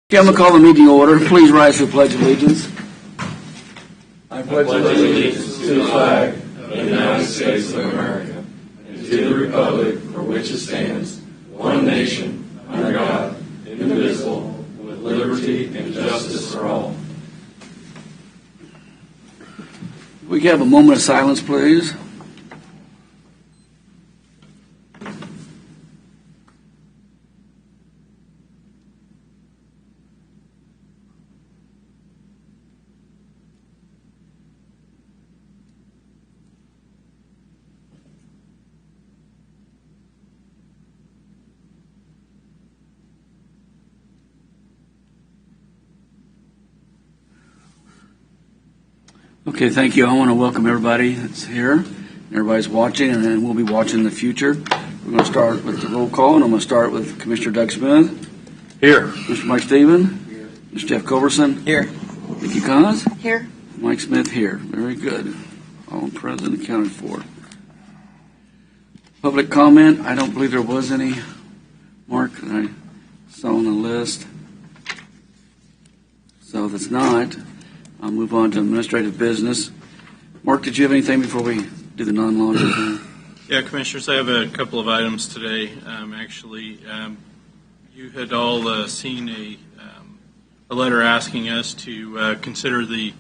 Okay, I'm going to call the meeting order. Please rise for the Pledge of Allegiance. I pledge allegiance to the flag of the United States of America and to the republic for which it stands, one nation, under God, indivisible, with liberty and justice for all. We can have a moment of silence, please. Okay, thank you. I want to welcome everybody that's here. Everybody's watching, and then we'll be watching in the future. We're going to start with the roll call, and I'm going to start with Commissioner Doug Smith. Here. Mr. Mike Stephen. Here. Mr. Jeff Culberson. Here. Vicki Cons. Here. Mike Smith here. Very good. All present accounted for. Public comment. I don't believe there was any. Mark, that I saw on the list. So that's not. I'll move on to administrative business. Mark, did you have anything before we do the non-law? Yeah, Commissioners, I have a couple of items today. You had all seen a letter asking us to consider the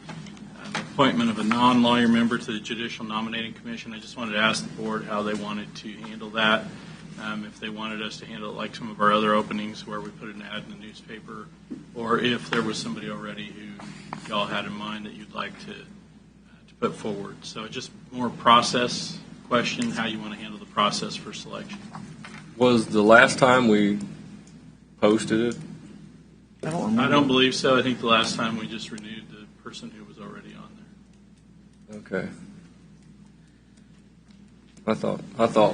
appointment of a non-lawyer member to the Judicial Nominating Commission. I just wanted to ask the board how they wanted to handle that. If they wanted us to handle it like some of our other openings where we put an ad in the newspaper, or if there was somebody already who y'all had in mind that you'd like to put forward. So just more process question, how you want to handle the process for selection. Was the last time we posted it? I don't believe so. I think the last time we just renewed the person who was already on there. Okay. I thought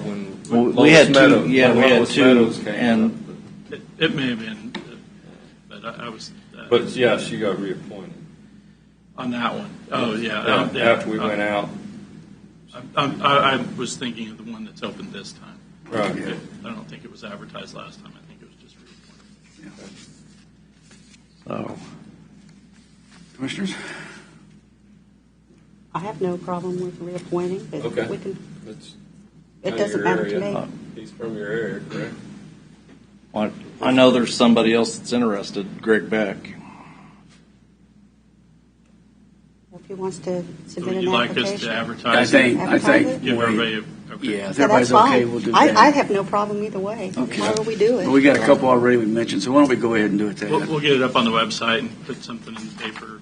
when we had Meadows, two. Yeah, we had two, Meadows came and it may have been, but I was. But yeah, she got reappointed on that one. Oh yeah. After we went out. I was thinking of the one that's open this time. Right. I don't think it was advertised last time. I think it was just reappointed. Yeah. So, commissioners? I have no problem with reappointing, but Okay. we can. It's It doesn't matter to me. He's from your area, correct? I know there's somebody else that's interested, Greg Beck. If he wants to submit Would an you like application. us to advertise? I think. Give everybody okay. Yeah, if Yeah, everybody's that's fine. okay, we'll do that. I have no problem either way. Okay. However we do it. Well, we got a couple already we mentioned, so why don't we go ahead and do it then? We'll get it up on the website and put something in the paper.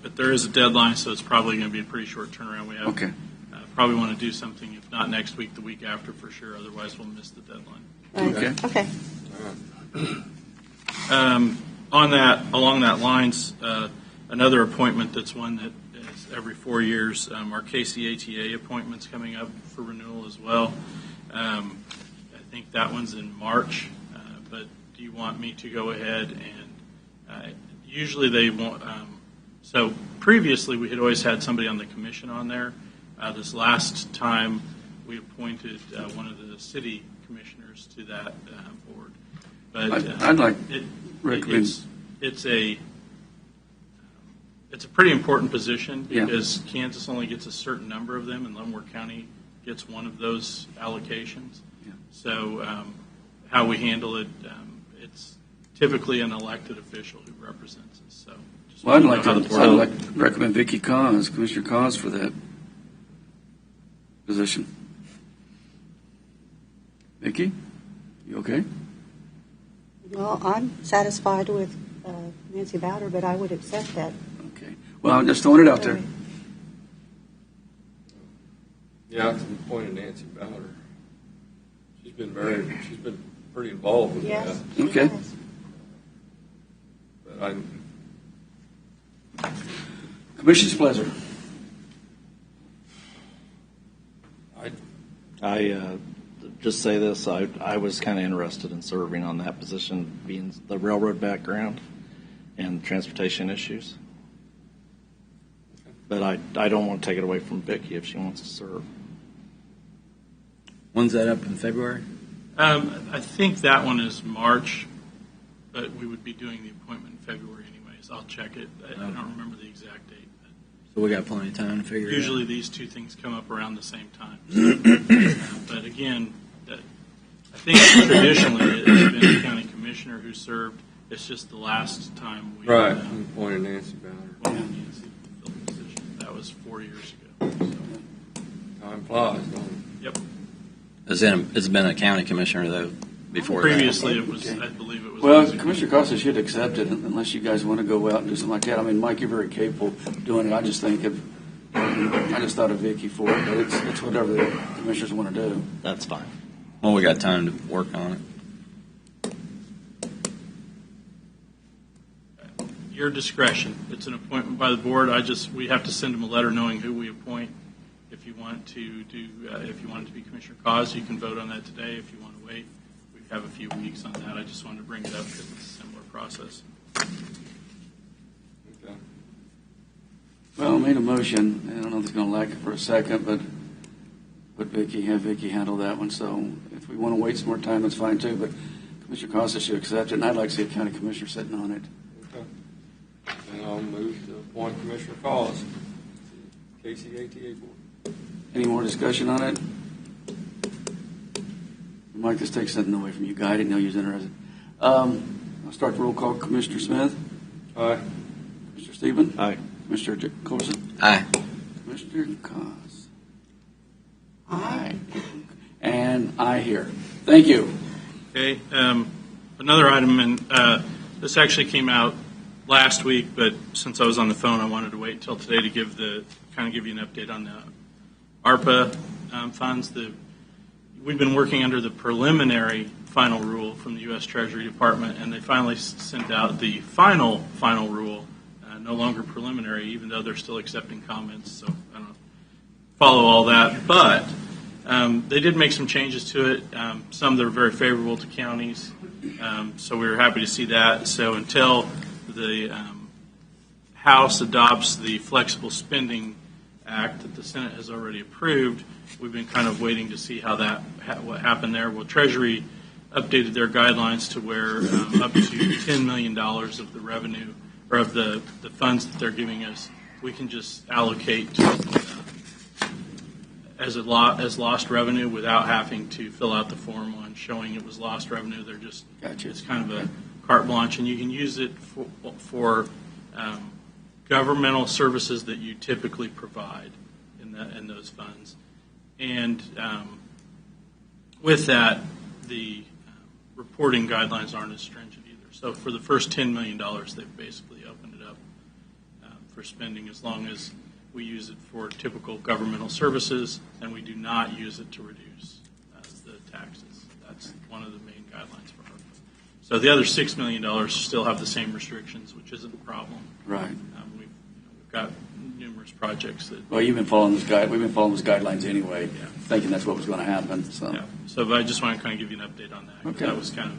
But there is a deadline, so it's probably going to be a pretty short turnaround. We have Okay. Probably want to do something, if not next week, the week after for sure. Otherwise, we'll miss the deadline. Right. Okay. Along that lines, another appointment that's one that is every 4 years. Our Kcata appointment's coming up for renewal as well. I think that one's in March. But do you want me to go ahead and usually they won't. So previously we had always had somebody on the commission on there. This last time we appointed one of the city commissioners to that board. But I'd like recommend. It's a pretty important position Yeah. because Kansas only gets a certain number of them, and Leavenworth County gets one of those allocations. Yeah. So how we handle it, it's typically an elected official who represents us. So just Well, I'd want like to know how the board- to recommend Vicki Cons, Commissioner Cons, for that position. Vicki, you okay? Well, I'm satisfied with Nancy Bowder, but I would accept that. Okay. Well, I'm just throwing it out there. Yeah, I appointed Nancy Bowder. She's been pretty involved with Yes. that. Okay. Yes. But Commission's pleasure. I just say this: I was kind of interested in serving on that position, being the railroad background and transportation issues. But I don't want to take it away from Vicki if she wants to serve. When's that up in February? I think that one is March. but we would be doing the appointment in February anyways. I'll check it. I don't remember the exact date. So we got plenty of time to figure it out. Usually these two things come up around the same time. But again, I think traditionally it has been a county commissioner who served. It's just the last time we Right. Appointed Nancy Ballard. appointed Nancy to fill the position. That was 4 years ago. So, Time flies, don't it? yep. It's been a county commissioner, though, before Previously, it was. I believe it was. Well, Commissioner Costa should accept it unless you guys want to go out and do something like that. I mean, Mike, you're very capable of doing it. I just thought of Vicky for it, but it's whatever the commissioners want to do. That's fine. Well, we got time to work on it. Your discretion. It's an appointment by the board. We have to send them a letter knowing who we appoint. If you want to if you want it to be Commissioner Cause, you can vote on that today. If you want to wait, we have a few weeks on that. I just wanted to bring it up because it's a similar process. Okay. Well, I made a motion. I don't know if it's going to lack it for a second, but have Vicky handle that one. So if we want to wait some more time, that's fine too. But Commissioner Costa should accept it, and I'd like to see a county commissioner sitting on it. Okay. And I'll move to appoint Commissioner Cause to the KCATA Board. Any more discussion on it? Mike, this takes something away from you, guy. I didn't know you was interested. I'll start the roll call. Commissioner Smith? Aye. Commissioner Stephen? Aye. Commissioner Colson? Aye. Commissioner Cos? Aye. And I here. Thank you. Okay. Another item, and this actually came out last week, but since I was on the phone, I wanted to wait until today to give you an update on the ARPA funds. We've been working under the preliminary final rule from the U.S. Treasury Department, and they finally sent out the final rule, no longer preliminary, even though they're still accepting comments. So I don't follow all that, but they did make some changes to it. Some that are very favorable to counties, so we were happy to see that. So until the House adopts the Flexible Spending Act that the Senate has already approved, we've been kind of waiting to see how what happened there. Well, Treasury updated their guidelines to where up to $10 million of the revenue or of the funds that they're giving us, we can just allocate as lost revenue without having to fill out the Form 1 showing it was lost revenue. They're just Gotcha. It's kind of a carte blanche, and you can use it for governmental services that you typically provide in those funds. And with that, the reporting guidelines aren't as stringent either. So for the first $10 million, they've basically opened it up for spending as long as we use it for typical governmental services and we do not use it to reduce the taxes. That's one of the main guidelines for ARPA. So the other $6 million still have the same restrictions, which isn't a problem. Right. We've got numerous projects that. Well, you've been following this guide. We've been following those guidelines anyway, Yeah. thinking that's what was going to happen. So. Yeah. So I just want to kind of give you an update on that. 'Cause Okay. That was kind of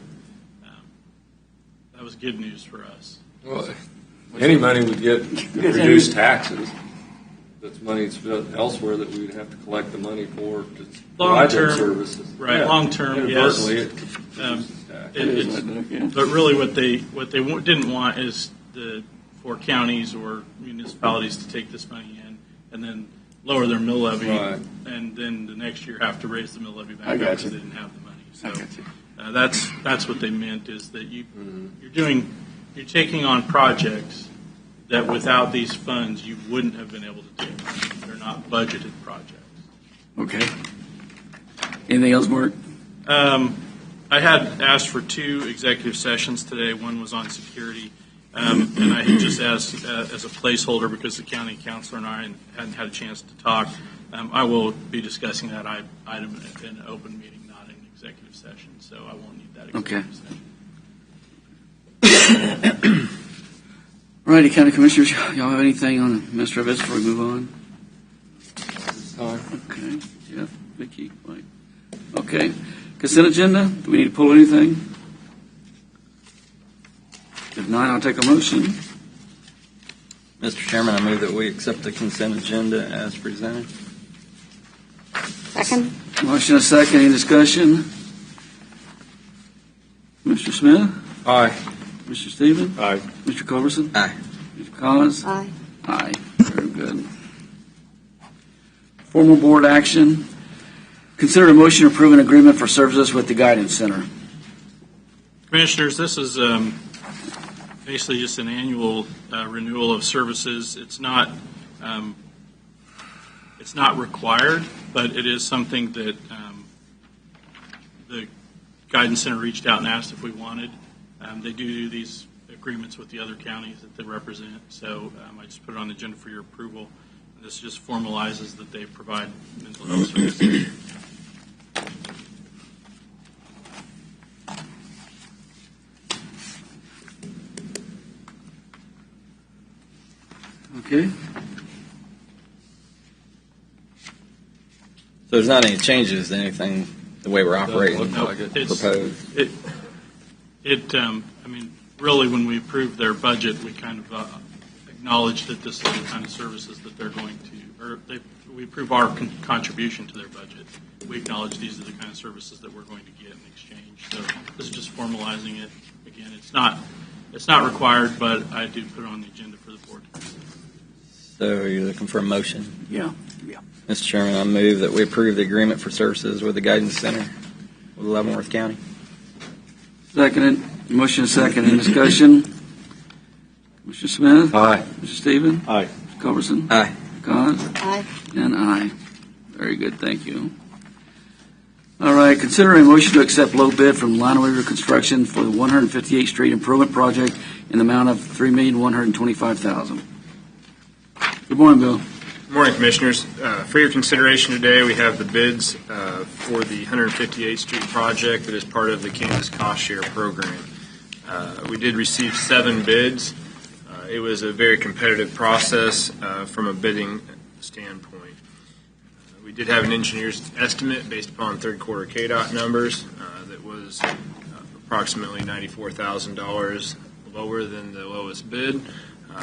that was good news for us. Well, any money would get reduced taxes. That's money spent elsewhere that we would have to collect the money for to provide those services. Right? Yeah. Long term, yes. Inadvertently, it reduces taxes. But really, what they didn't want is for counties or municipalities to take this money in and then lower their mill levy, Right. and then the next year have to raise the mill levy back I up got because you. they didn't have the money. I So got you. that's what they meant is that you're taking on projects that without these funds you wouldn't have been able to do. They're not budgeted projects. Okay. Anything else, Mark? I had asked for 2 executive sessions today. One was on security, and I had just asked as a placeholder because the county councilor and I hadn't had a chance to talk. I will be discussing that item in an open meeting, not an executive session, so I won't need that executive session. All righty, County Commissioners, y'all have anything on administrative business before we move on? Time. Okay. Jeff, Vicki, Mike. Okay. Consent agenda. Do we need to pull anything? If not, I'll take a motion. Mr. Chairman, I move that we accept the consent agenda as presented. Second? Motion a second. Any discussion? Mr. Smith? Aye. Mr. Stevens? Aye. Mr. Culberson? Aye. Mr. Collins? Aye. Aye. Very good. Formal board action. Consider a motion to approve an agreement for services with the Guidance Center. Commissioners, this is basically just an annual renewal of services. It's not required, but it is something that the Guidance Center reached out and asked if we wanted. They do these agreements with the other counties that they represent, so I just put it on the agenda for your approval. This just formalizes that they provide mental health services. Okay. So there's not any changes to anything, the way we're operating Doesn't look like it. proposed. I mean, really, when we approved their budget, we kind of acknowledged that this is the kind of services that they're going to, or we approve our contribution to their budget. We acknowledge these are the kind of services that we're going to get in exchange. So this is just formalizing it. Again, it's not required, but I do put it on the agenda for the board to consider. So are you looking for a motion? Yeah. Mr. Chairman, I move that we approve the agreement for services with the Guidance Center with Leavenworth County. Seconded. Motion is second. In discussion? Mr. Smith? Aye. Mr. Stevens? Aye. Mr. Culberson? Aye. Collins? Aye. And aye. Very good, thank you. All right, consider a motion to accept low bid from Linoweaver Construction for the 158th Street Improvement Project in the amount of $3,125,000. Good morning, Bill. Good morning, Commissioners. For your consideration today, we have the bids for the 158th Street project that is part of the Kansas Cost Share program. We did receive 7 bids. It was a very competitive process from a bidding standpoint. We did have an engineer's estimate based upon third quarter KDOT numbers that was approximately $94,000 lower than the lowest bid,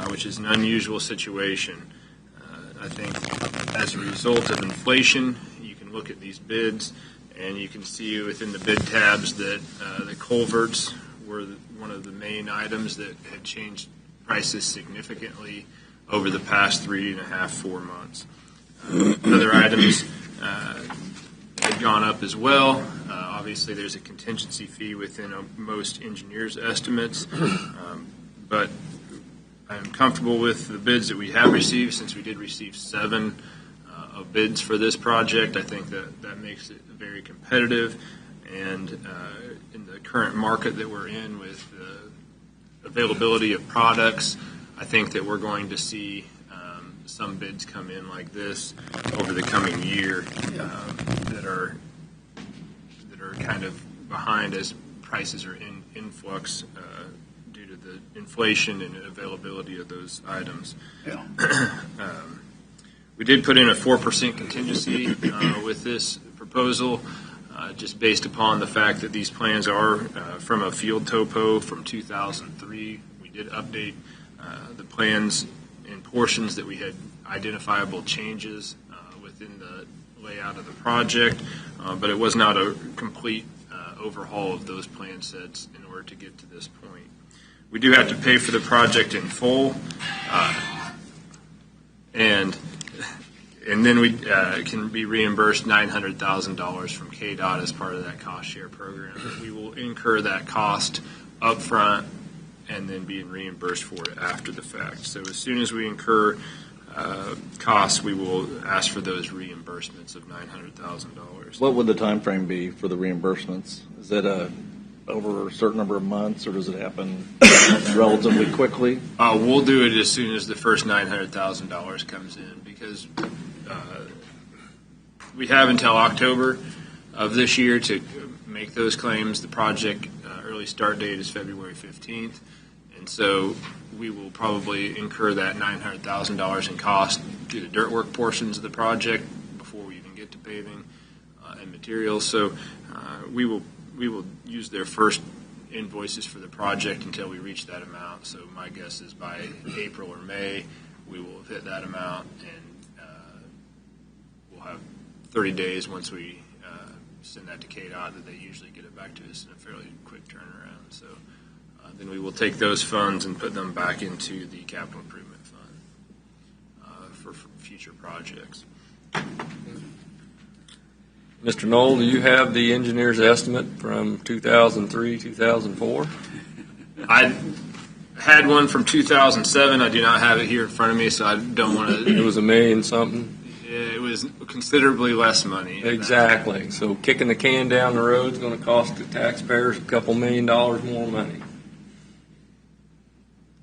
which is an unusual situation. I think as a result of inflation, you can look at these bids and you can see within the bid tabs that the culverts were one of the main items that had changed prices significantly over the past 3.5-4 months. Other items had gone up as well. Obviously, there's a contingency fee within most engineers' estimates, but I'm comfortable with the bids that we have received. Since we did receive 7 of bids for this project, I think that makes it very competitive. And in the current market that we're in with the availability of products, I think that we're going to see some bids come in like this over the coming year that are kind of behind as prices are in influx due to the inflation and availability of those items. Yeah. We did put in a 4% contingency with this proposal, just based upon the fact that these plans are from a field topo from 2003. We did update the plans in portions that we had identifiable changes within the layout of the project, but it was not a complete overhaul of those plan sets in order to get to this point. We do have to pay for the project in full, and then we can be reimbursed $900,000 from KDOT as part of that cost share program. We will incur that cost up front and then being reimbursed for it after the fact. So as soon as we incur costs, we will ask for those reimbursements of $900,000. What would the time frame be for the reimbursements? Is it over a certain number of months, or does it happen relatively quickly? We'll do it as soon as the first $900,000 comes in, because we have until October of this year to make those claims. The project early start date is February 15th, and so we will probably incur that $900,000 in cost to the dirt work portions of the project before we even get to paving and materials. So we will use their first invoices for the project until we reach that amount. So my guess is by April or May we will have hit that amount, and we'll have 30 days once we send that to KDOT that they usually get it back to us in a fairly quick turnaround. So then we will take those funds and put them back into the capital improvement fund for future projects. Mr. Knoll, do you have the engineer's estimate from 2003, 2004? I had one from 2007. I do not have it here in front of me, so I don't want to. It was $1 million something. It was considerably less money. Exactly. So kicking the can down the road is going to cost the taxpayers a couple $1 million more money.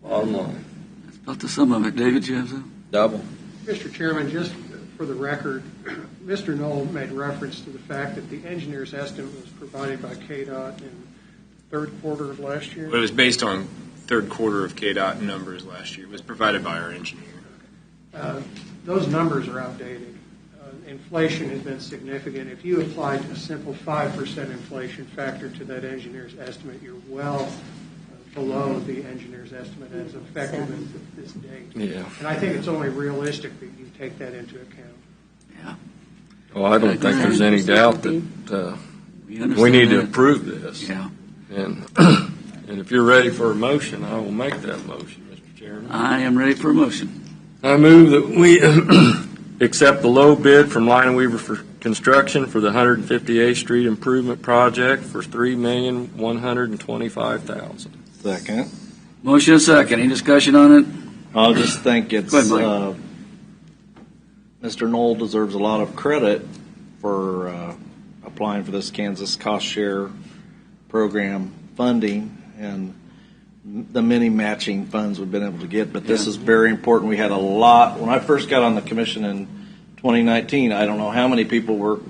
Bottom line. That's about the sum of it. David, you have some? Double. Mr. Chairman, just for the record, Mr. Knoll made reference to the fact that the engineer's estimate was provided by KDOT in third quarter of last year. It was based on third quarter of KDOT numbers last year. It was provided by our engineer. Those numbers are outdated. Inflation has been significant. If you applied a simple 5% inflation factor to that engineer's estimate, you're well below the engineer's estimate as effective as this date. Yeah. And I think it's only realistic that you take that into account. Yeah. Well, I don't think there's any doubt that we need to approve this. Yeah. And if you're ready for a motion, I will make that motion, Mr. Chairman. I am ready for a motion. I move that we accept the low bid from Line and Weaver for construction for the 158th Street Improvement Project for $3,125,000. Second. Motion and second. Any discussion on it? I just think it's, Go ahead, Mr. Knoll deserves a lot of credit for applying for this Kansas cost share program funding and the many matching funds we've been able to get. But this is very important. We had a lot. When I first got on the commission in 2019, I don't know how many people were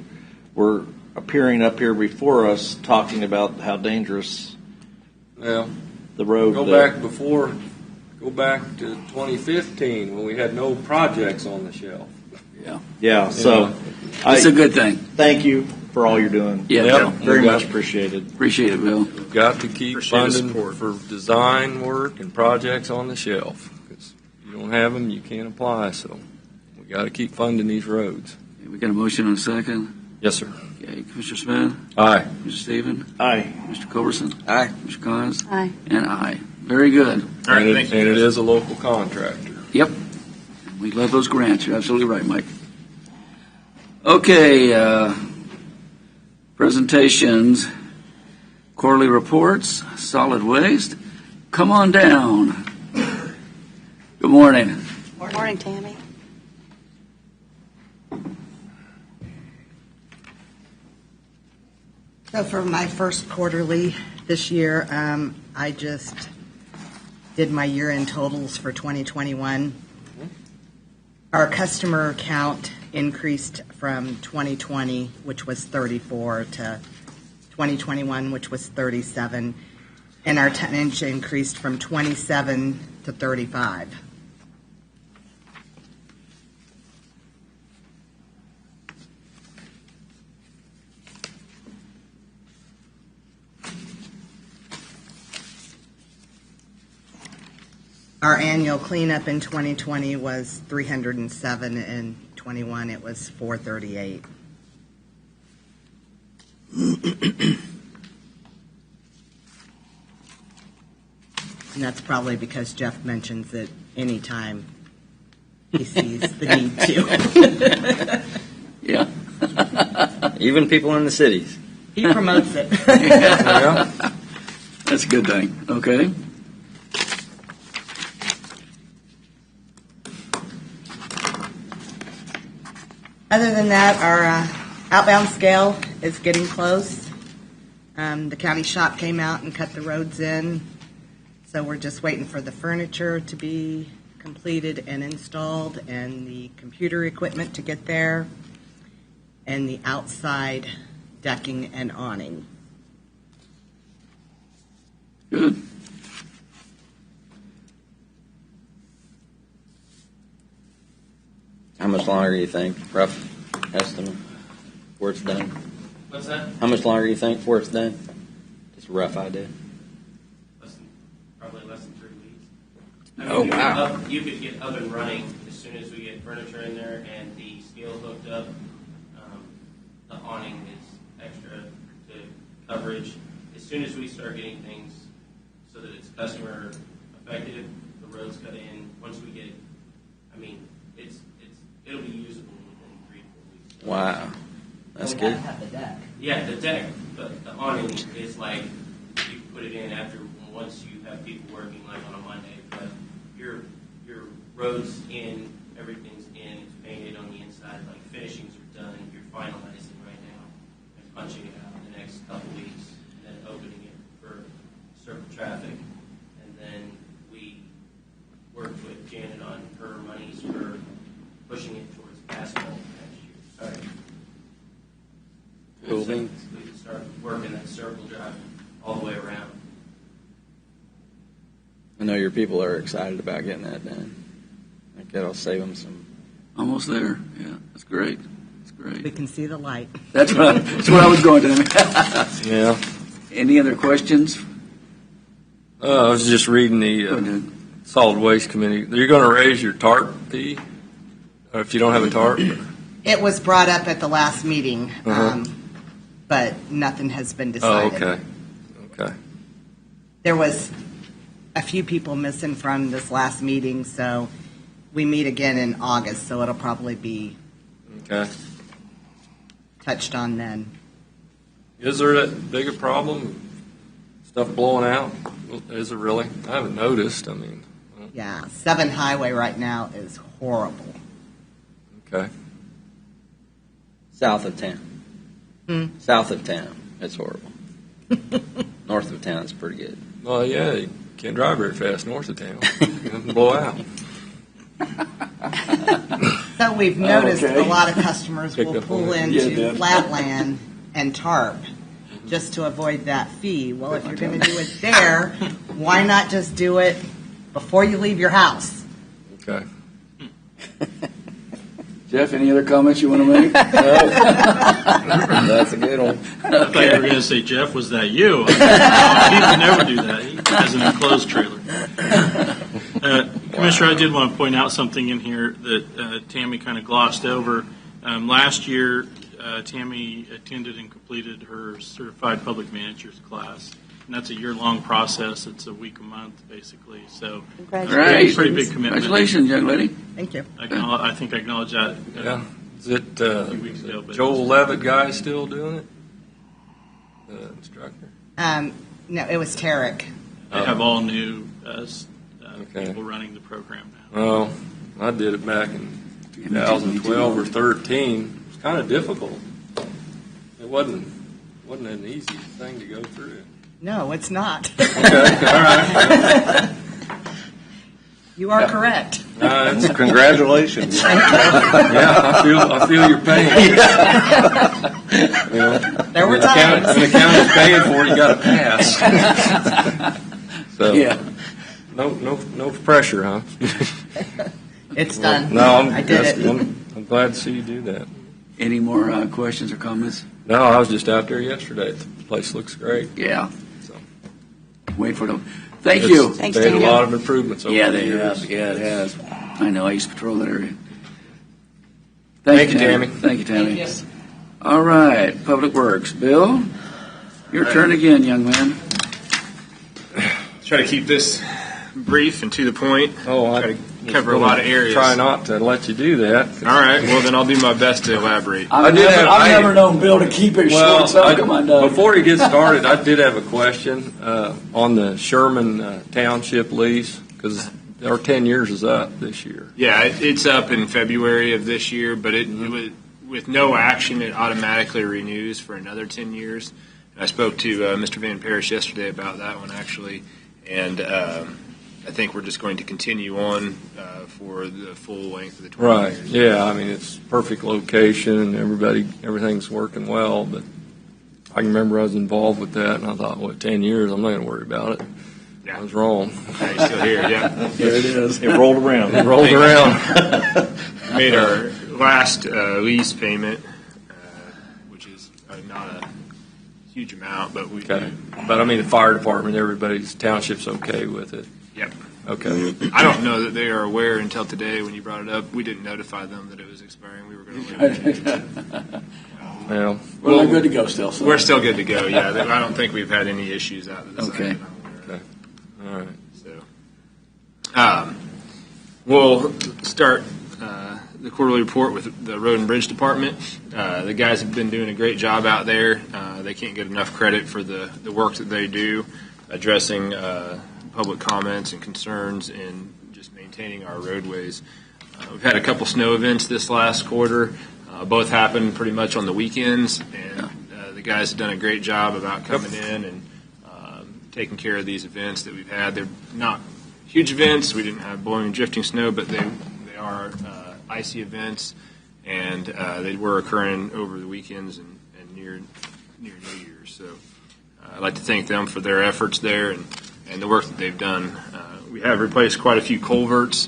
appearing up here before us talking about how dangerous Well, the road. go back to 2015 when we had no projects on the shelf. Yeah. Yeah. So It's a good thing. Thank you for all you're doing. Yeah. Yep. Very much appreciated. Appreciate it, Bill. We've got to keep Appreciate the funding support. for design work and projects on the shelf. Because if you don't have them, you can't apply. So we got to keep funding these roads. We got a motion and a second. Yes, sir. Okay, Commissioner Smith, Aye. Mr. Stephen, Aye. Mr. Culberson, Aye. Mr. Cons, Aye. and I. Very good. All right, and thank it you. is a local contractor. Yep. We love those grants. You're absolutely right, Mike. Okay, presentations, quarterly reports, solid waste. Come on down. Good morning. Morning, Tammy. So for my first quarterly this year, I just did my year-end totals for 2021. Our customer count increased from 2020, which was 34, to 2021, which was 37, and our tonnage increased from 27 to 35. Our annual cleanup in 2020 was 307, and 21 it was 438. And that's probably because Jeff mentions it anytime he sees the need to. Yeah. Even people in the cities. He promotes it. Yeah. That's a good thing. Okay. Other than that, our outbound scale is getting close. The county shop came out and cut the roads in, so we're just waiting for the furniture to be completed and installed, and the computer equipment to get there, and the outside decking and awning. Good. How much longer do you think, rough estimate, before it's done? What's that? How much longer do you think before it's done? Just a rough idea. Probably less than 3 weeks. Oh, wow. You could get up and running as soon as we get furniture in there and the scale hooked up. The awning is extra to coverage. As soon as we start getting things so so that it's customer effective. The roads cut in. Once we get, it'll be usable within 3 to 4 weeks. Wow. That's good. Have the deck. Yeah, the deck, but the awning is like you put it in after once you have people working like on a Monday. But your roads in, everything's in, it's painted on the inside, like finishings are done. You're finalizing right now and punching it out in the next couple weeks, and then opening it for circle traffic, and then we worked with Janet on her monies for pushing it towards asphalt next year. Sorry. Cool. So we can start working that circle drive all the way around. I know your people are excited about getting that done. I think that'll save them some. Almost there. Yeah, that's great. That's We great. can see the light. That's what I was going to. Yeah. Any other questions? I was just reading Go the ahead. Solid Waste Committee. You're going to raise your tarp fee if you don't have a tarp? It was brought up at the last meeting, Uh-huh. but nothing has been Oh, decided. okay. Okay. There was a few people missing from this last meeting, so we meet again in August, so it'll probably be Okay. touched on then. Is there that big a problem? Stuff blowing out? Is it really? I haven't noticed. I mean, Yeah, 7 Highway right now is horrible. okay. South of town. South of town, it's horrible. North of town, it's pretty good. Well, yeah, you can't drive very fast north of town. It'll blow out. So we've noticed Okay. a lot of customers Picked will up on pull that. Yeah, into Dan. Flatland and tarp just to avoid that fee. Well, if you're going to do it there, why not just do it before you leave your house? Okay. Jeff, any other comments you want to make? That's a good one. I thought you were going to say, Jeff, was that you? He would never do that. He has an enclosed trailer. Commissioner, I did want to point out something in here that Tammy kind of glossed over. Last year, Tammy attended and completed her Certified Public Manager's class. And that's a year-long process. It's a week a month, basically. So Great. pretty big commitment. Congratulations, young lady. Thank you. I think I acknowledged that. Yeah. Is it few weeks ago, but- Joel Levitt guy still doing it? The instructor? No, it was Tarek. They have all new Okay. people running the program now. Well, I did it back in 2012 or 13. It was kind of difficult. It wasn't an easy thing to go through. No, it's not. Okay, all right. You are correct. Congratulations. Yeah, I feel your pain. You know, There were when the county- times. when the county's paying for it, you got to pass. So, Yeah. no pressure, huh? It's done. No, I did it. I'm glad to see you do that. Any more questions or comments? No, I was just out there yesterday. The place looks great. Yeah. So. Wait for them. Thank you. Thanks, They had a Daniel. lot of improvements over Yeah, the they years. have. Yeah, it has. I know. I used to patrol that area. Thank you, Tammy. Thank you, Tammy. All right, Public Works. Bill, your turn again, young man. Try to keep this brief and to the point. Oh, Try to cover a lot of areas. Try not to let you do that. All right, well, then I'll do my best to elaborate. I've never known Bill to keep it Well, short, so come on, Doug. before he gets started, I did have a question on the Sherman Township lease, because our 10 years is up this year. Yeah, it's up in February of this year, but it with no action, it automatically renews for another 10 years. And I spoke to Mr. Van Parish yesterday about that one, actually, and I think we're just going to continue on for the full length of the 20 Right. years. Yeah, I mean, it's perfect location, and everything's working well, but I can remember I was involved with that, and I thought, 10 years, I'm not going to worry about it. Yeah. I was wrong. Yeah, you're still here, yeah. There it is. It rolled around. It rolled around. Made our last lease payment, which is not a huge amount, but we Okay. But I mean, the fire department, everybody's township's okay with it. Yep. Okay. I don't know that they are aware until today when you brought it up. We didn't notify them that it was expiring. We were going to let it change. Well, Well, they're good to go still. So. We're still good to go, yeah. I don't think we've had any issues out of this. Okay. okay. All right. So, we'll start the quarterly report with the Road and Bridge Department. The guys have been doing a great job out there. They can't get enough credit for the work that they do, addressing public comments and concerns and just maintaining our roadways. We've had a couple snow events this last quarter. Both happened pretty much on the weekends, and the guys have done a great job about coming in and taking care of these events that we've had. They're not huge events. We didn't have blowing and drifting snow, but they are icy events, and they were occurring over the weekends and near New Year's. So I'd like to thank them for their efforts there and the work that they've done. We have replaced quite a few culverts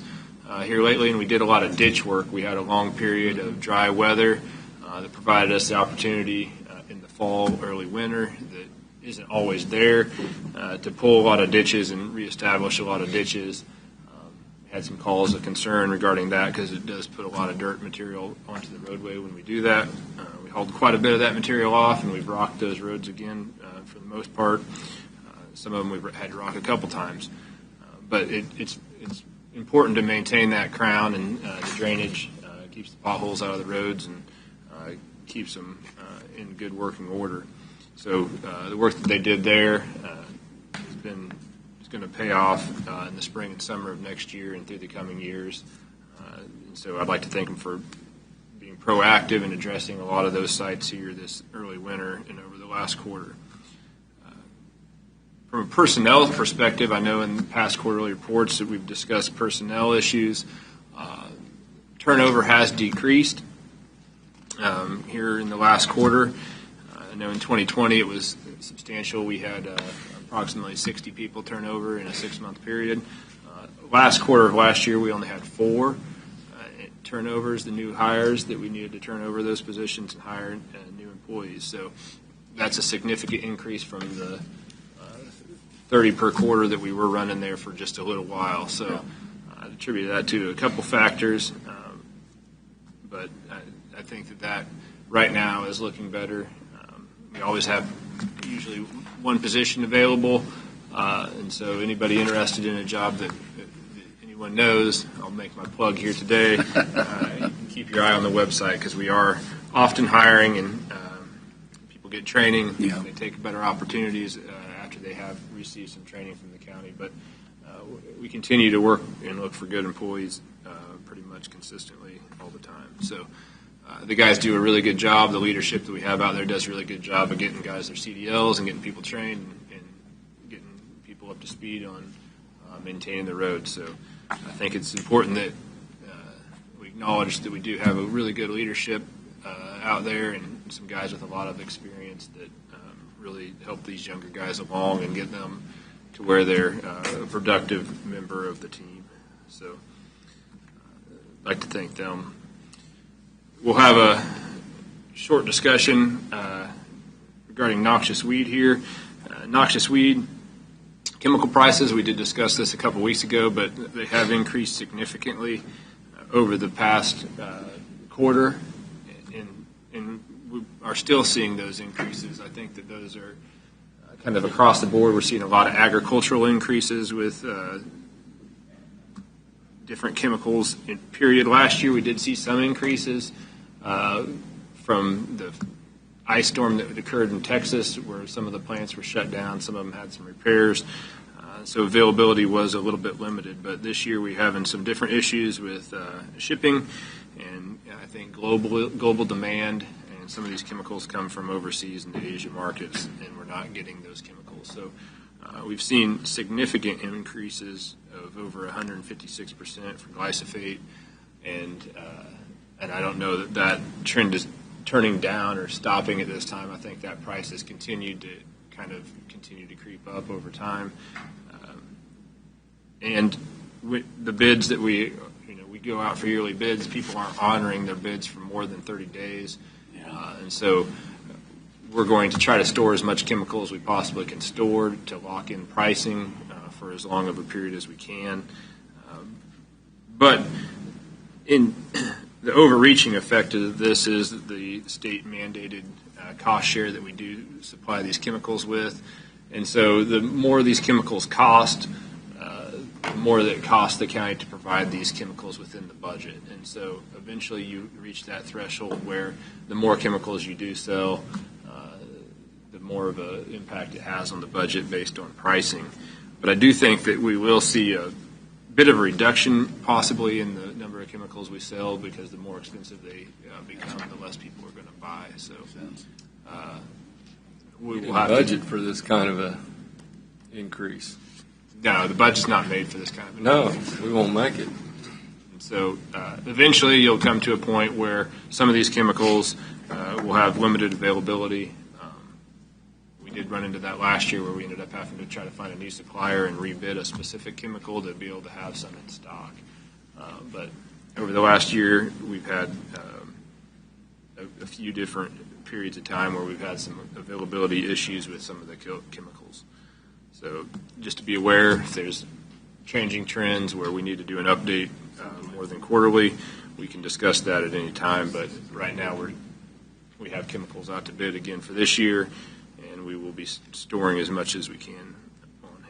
here lately, and we did a lot of ditch work. We had a long period of dry weather that provided us the opportunity in the fall, early winter, that isn't always there, to pull a lot of ditches and reestablish a lot of ditches. Had some calls of concern regarding that because it does put a lot of dirt material onto the roadway when we do that. We hauled quite a bit of that material off, and we've rocked those roads again for the most part. Some of them we've had to rock a couple times. But it's important to maintain that crown, and the drainage keeps the potholes out of the roads and keeps them in good working order. So the work that they did there is going to pay off in the spring and summer of next year and through the coming years. And so I'd like to thank them for being proactive in addressing a lot of those sites here this early winter and over the last quarter. From a personnel perspective, I know in past quarterly reports that we've discussed personnel issues. Turnover has decreased here in the last quarter. I know in 2020 it was substantial. We had approximately 60 people turnover in a 6-month period. Last quarter of last year, we only had 4 turnovers, the new hires that we needed to turn over those positions and hire new employees. So that's a significant increase from the 30 per quarter that we were running there for just a little while. So I attribute that to a couple factors, but I think that right now is looking better. We always have usually one position available, and so anybody interested in a job that anyone knows, I'll make my plug here today. You can keep your eye on the website because we are often hiring, and people get training. Yeah. They take better opportunities after they have received some training from the county. But we continue to work and look for good employees pretty much consistently all the time. So the guys do a really good job. The leadership that we have out there does a really good job of getting guys their CDLs and getting people trained and getting people up to speed on maintaining the road. So I think it's important that we acknowledge that we do have a really good leadership out there and some guys with a lot of experience that really help these younger guys along and get them to where they're a productive member of the team. So I'd like to thank them. We'll have a short discussion regarding noxious weed here. Noxious weed chemical prices, we did discuss this a couple weeks ago, but they have increased significantly over the past quarter, and we are still seeing those increases. I think that those are kind of across the board. We're seeing a lot of agricultural increases with different chemicals. In period last year, we did see some increases from the ice storm that occurred in Texas, where some of the plants were shut down, some of them had some repairs, so availability was a little bit limited. But this year we're having some different issues with shipping, and I think global demand, and some of these chemicals come from overseas and the Asian markets, and we're not getting those chemicals. So we've seen significant increases of over 156% for glyphosate, and I don't know that trend is turning down or stopping at this time. I think that price has continued to creep up over time. And with the bids that we go out for yearly bids, people aren't honoring their bids for more than 30 days. And so we're going to try to store as much chemical as we possibly can store to lock in pricing for as long of a period as we can. But in the overreaching effect of this is the state-mandated cost share that we do supply these chemicals with, And so the more these chemicals cost, the more that it costs the county to provide these chemicals within the budget. And so eventually you reach that threshold where the more chemicals you do sell, the more of an impact it has on the budget based on pricing. But I do think that we will see a bit of a reduction possibly in the number of chemicals we sell, because the more expensive they become, the less people are going to buy. So we will have budget for this kind of a increase. No, the budget's not made for this kind of. No, we won't make it. And so eventually you'll come to a point where some of these chemicals will have limited availability. We did run into that last year where we ended up having to try to find a new supplier and rebid a specific chemical to be able to have some in stock. But over the last year, we've had a few different periods of time where we've had some availability issues with some of the chemicals. So just to be aware, if there's changing trends where we need to do an update more than quarterly, we can discuss that at any time. But right now we have chemicals out to bid again for this year, and we will be storing as much as we can on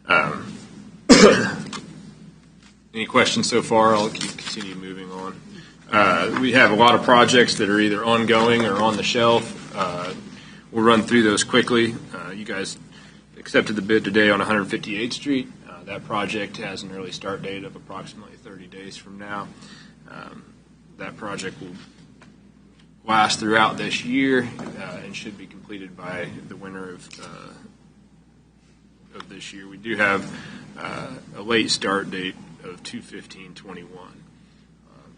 hand. Any questions so far? I'll continue moving on. We have a lot of projects that are either ongoing or on the shelf. We'll run through those quickly. You guys accepted the bid today on 158th Street. That project has an early start date of approximately 30 days from now. That project will last throughout this year and should be completed by the winter of this year. We do have a late start date of 2/15/21.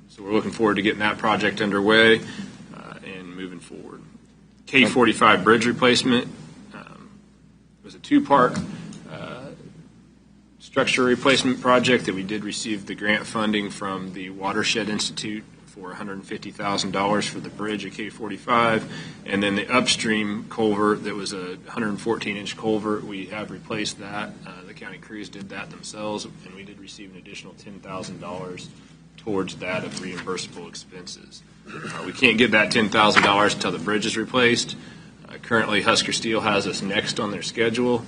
So we're looking forward to getting that project underway and moving forward. K45 bridge replacement was a two-part structure replacement project that we did receive the grant funding from the Watershed Institute for $150,000 for the bridge at K45, and then the upstream culvert that was a 114-inch culvert, we have replaced that. The county crews did that themselves, and we did receive an additional $10,000 towards that of reimbursable expenses. We can't get that $10,000 until the bridge is replaced. Currently, Husker Steel has us next on their schedule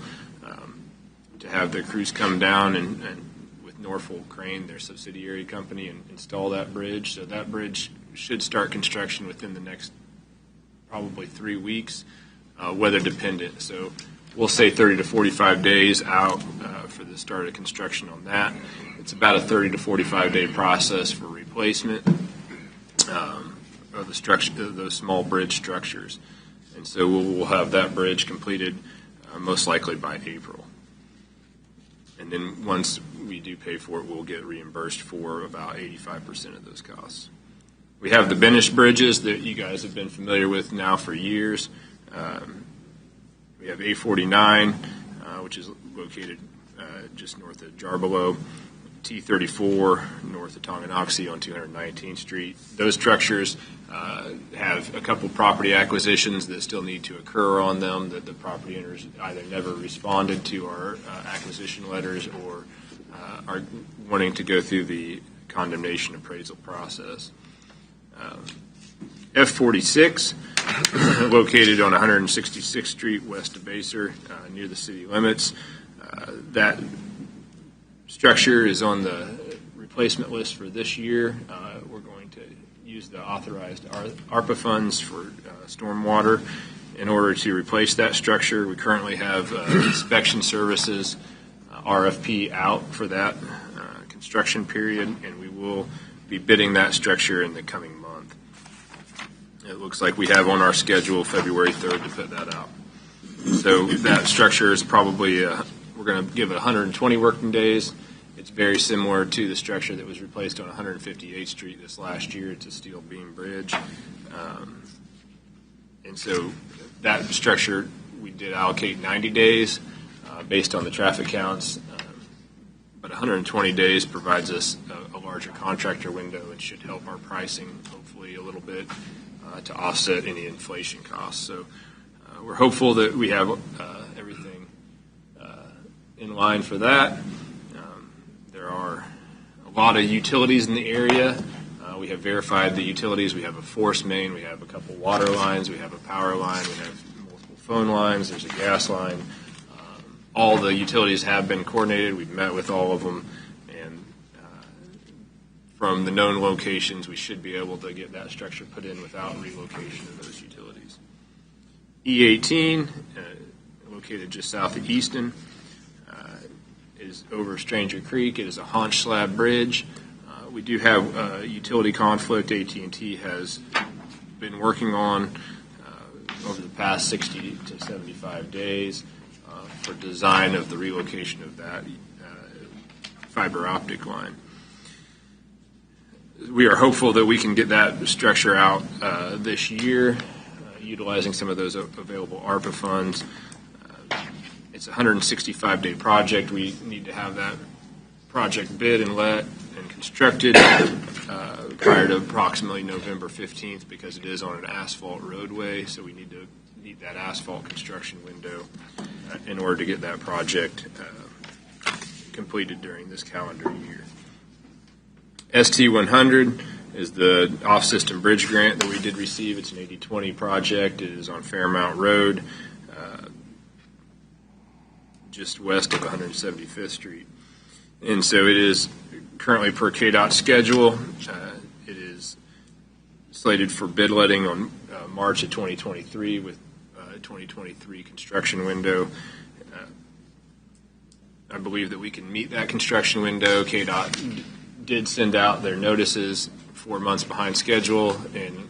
to have their crews come down and with Norfolk Crane, their subsidiary company, and install that bridge. So that bridge should start construction within the next probably 3 weeks, weather dependent. So we'll say 30 to 45 days out for the start of construction on that. It's about a 30 to 45 day process for replacement of the structure, those small bridge structures. And so we'll have that bridge completed most likely by April. And then once we do pay for it, we'll get reimbursed for about 85% of those costs. We have the Banished Bridges that you guys have been familiar with now for years. We have A49, which is located just north of Jarbelo, T34 north of Tonganoxie on 219th Street. Those structures have a couple property acquisitions that still need to occur on them, that the property owners either never responded to our acquisition letters or are wanting to go through the condemnation appraisal process. F46, located on 166th Street west of Baser, near the city limits. That structure is on the replacement list for this year. We're going to use the authorized ARPA funds for stormwater in order to replace that structure. We currently have inspection services RFP out for that construction period, and we will be bidding that structure in the coming month. It looks like we have on our schedule February 3rd to put that out. So that structure is probably, we're going to give it 120 working days. It's very similar to the structure that was replaced on 158th Street this last year. It's a steel beam bridge. And so that structure, we did allocate 90 days based on the traffic counts. But 120 days provides us a larger contractor window and should help our pricing, hopefully, a little bit to offset any inflation costs. So we're hopeful that we have everything in line for that. There are a lot of utilities in the area. We have verified the utilities. We have a force main. We have a couple water lines. We have a power line. We have multiple phone lines, there's a gas line. All the utilities have been coordinated. We've met with all of them, and from the known locations, we should be able to get that structure put in without relocation of those utilities. E18, located just south of Easton, is over Stranger Creek. It is a haunch slab bridge. We do have a utility conflict AT&T has been working on over the past 60 to 75 days for design of the relocation of that fiber optic line. We are hopeful that we can get that structure out this year, utilizing some of those available ARPA funds. It's a 165-day project. We need to have that project bid and let and constructed prior to approximately November 15th, because it is on an asphalt roadway, so we need that asphalt construction window in order to get that project completed during this calendar year. ST100 is the off-system bridge grant that we did receive. It's an 80/20 project. It is on Fairmount Road, just west of 175th Street. And so it is currently per KDOT schedule. It is slated for bid letting on March of 2023 with 2023 construction window. I believe that we can meet that construction window. KDOT did send out their notices 4 months behind schedule and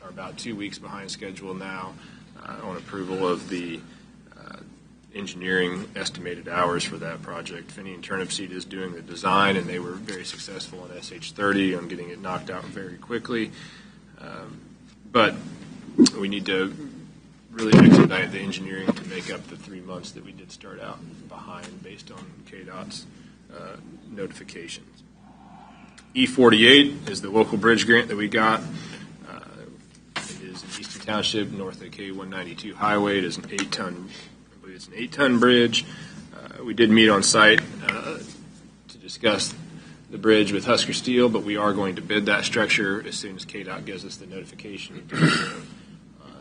are about 2 weeks behind schedule now on approval of the engineering estimated hours for that project. Finney and Turnipseed is doing the design, and they were very successful on SH30 on getting it knocked out very quickly. But we need to really expedite the engineering to make up the 3 months that we did start out behind based on KDOT's notifications. E48 is the local bridge grant that we got. It is in Easton Township, north of K192 highway. It is an 8-ton, I believe it's an 8-ton bridge. We did meet on site to discuss the bridge with Husker Steel, but we are going to bid that structure as soon as KDOT gives us the notification.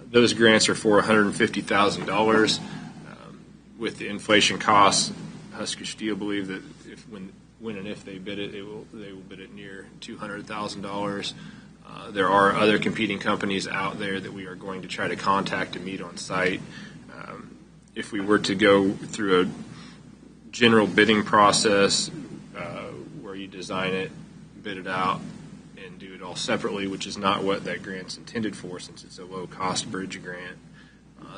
Those grants are for $150,000. With the inflation costs, Husker Steel believe that when and if they bid it, they will bid it near $200,000. There are other competing companies out there that we are going to try to contact to meet on site. If we were to go through a general bidding process where you design it, bid it out, and do it all separately, which is not what that grant's intended for, since it's a low-cost bridge grant.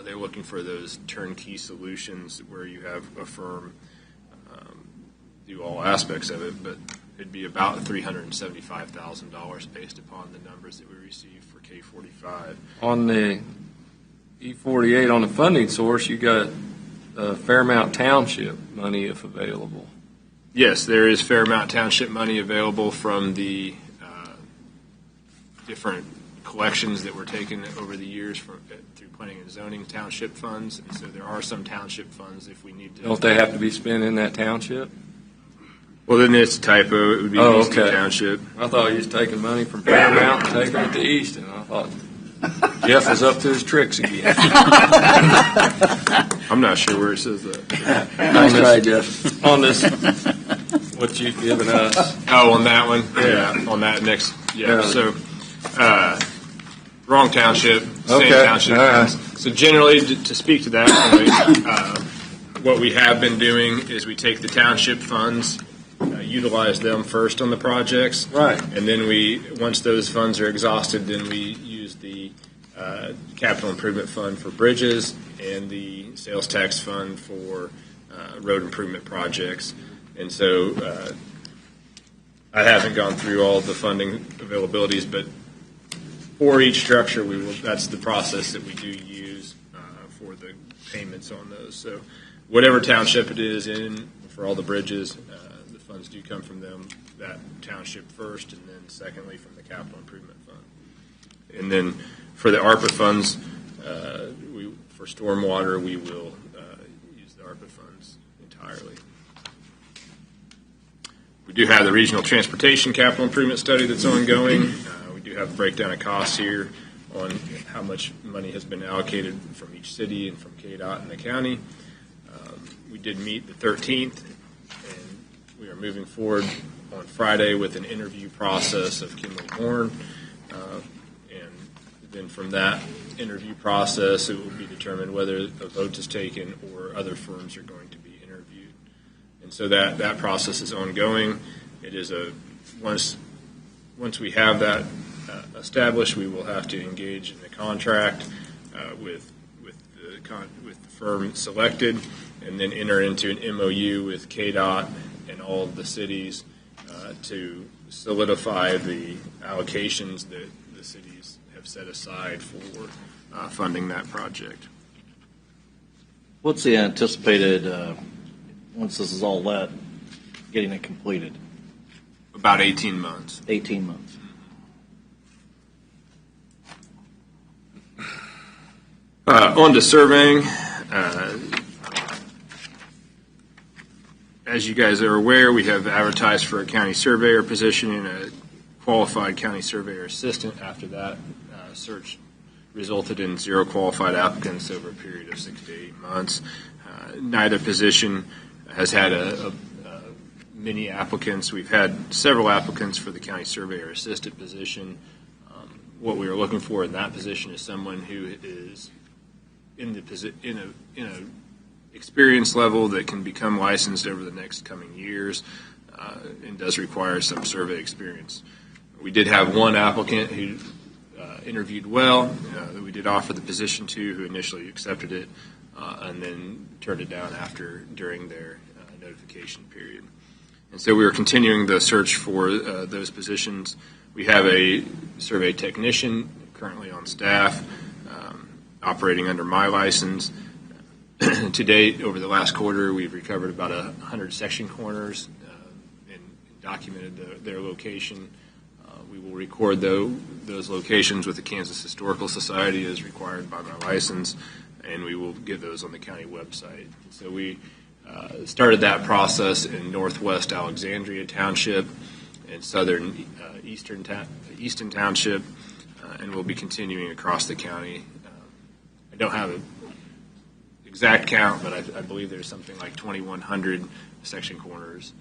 They're looking for those turnkey solutions where you have a firm do all aspects of it, but it'd be about $375,000 based upon the numbers that we received for K45. On the E48, on the funding source, you got Fairmount Township money if available. Yes, there is Fairmount Township money available from the different collections that were taken over the years through planning and zoning township funds, and so there are some township funds if we need to. Don't they have to be spent in that township? Well, then it's a typo. It would be Easton Township. I thought he was taking money from Fairmount and taking it to Easton. I thought Jeff was up to his tricks again. I'm not sure where it says that. Nice try, Jeff. On this, what you've given us. Oh, on that one? Yeah, on that next. Yeah, so wrong township, same township. Right. So generally, to speak to that point, what we have been doing is we take the township funds, utilize them first on the projects. Right. And then once those funds are exhausted, then we use the capital improvement fund for bridges and the sales tax fund for road improvement projects. And so I haven't gone through all the funding availabilities, but for each structure, that's the process that we do use for the payments on those. So whatever township it is in for all the bridges, the funds do come from them, that township first, and then secondly from the capital improvement fund. And then for the ARPA funds, for stormwater, we will use the ARPA funds entirely. We do have the regional transportation capital improvement study that's ongoing. We do have a breakdown of costs here. on how much money has been allocated from each city and from KDOT and the county. We did meet the 13th, and we are moving forward on Friday with an interview process of Kimberly Horn. And then from that interview process, it will be determined whether a vote is taken or other firms are going to be interviewed. And so that process is ongoing. It is once we have that established, we will have to engage in the contract with the firm selected, and then enter into an MOU with KDOT and all of the cities to solidify the allocations that the cities have set aside for funding that project. What's the anticipated, once this is all let, getting it completed? About 18 months. 18 months. On to surveying. As you guys are aware, we have advertised for a county surveyor position and a qualified county surveyor assistant. After that, search resulted in 0 qualified applicants over a period of 6 to 8 months. Neither position has had many applicants. We've had several applicants for the county surveyor assistant position. What we are looking for in that position is someone who is in a experience level that can become licensed over the next coming years, and does require some survey experience. We did have one applicant who interviewed well, that we did offer the position to, who initially accepted it, and then turned it down during their notification period. And so we are continuing the search for those positions. We have a survey technician currently on staff, operating under my license. To date, over the last quarter, we've recovered about 100 section corners and documented their location. We will record those locations with the Kansas Historical Society as required by my license, and we will get those on the county website. So we started that process in northwest Alexandria Township and southern Easton Township, and we'll be continuing across the county. I don't have an exact count, but I believe there's something like 2,100 section corners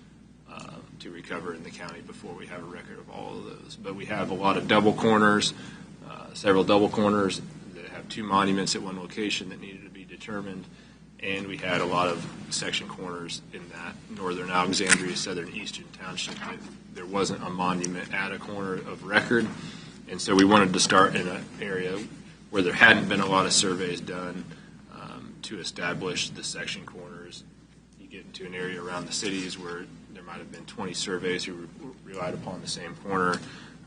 to recover in the county before we have a record of all of those. But we have a lot of double corners, several double corners that have 2 monuments at one location that needed to be determined, and we had a lot of section corners in that northern Alexandria, southern Eastern Township that there wasn't a monument at a corner of record, and so we wanted to start in an area where there hadn't been a lot of surveys done to establish the section corners. You get into an area around the cities where there might have been 20 surveys who relied upon the same corner,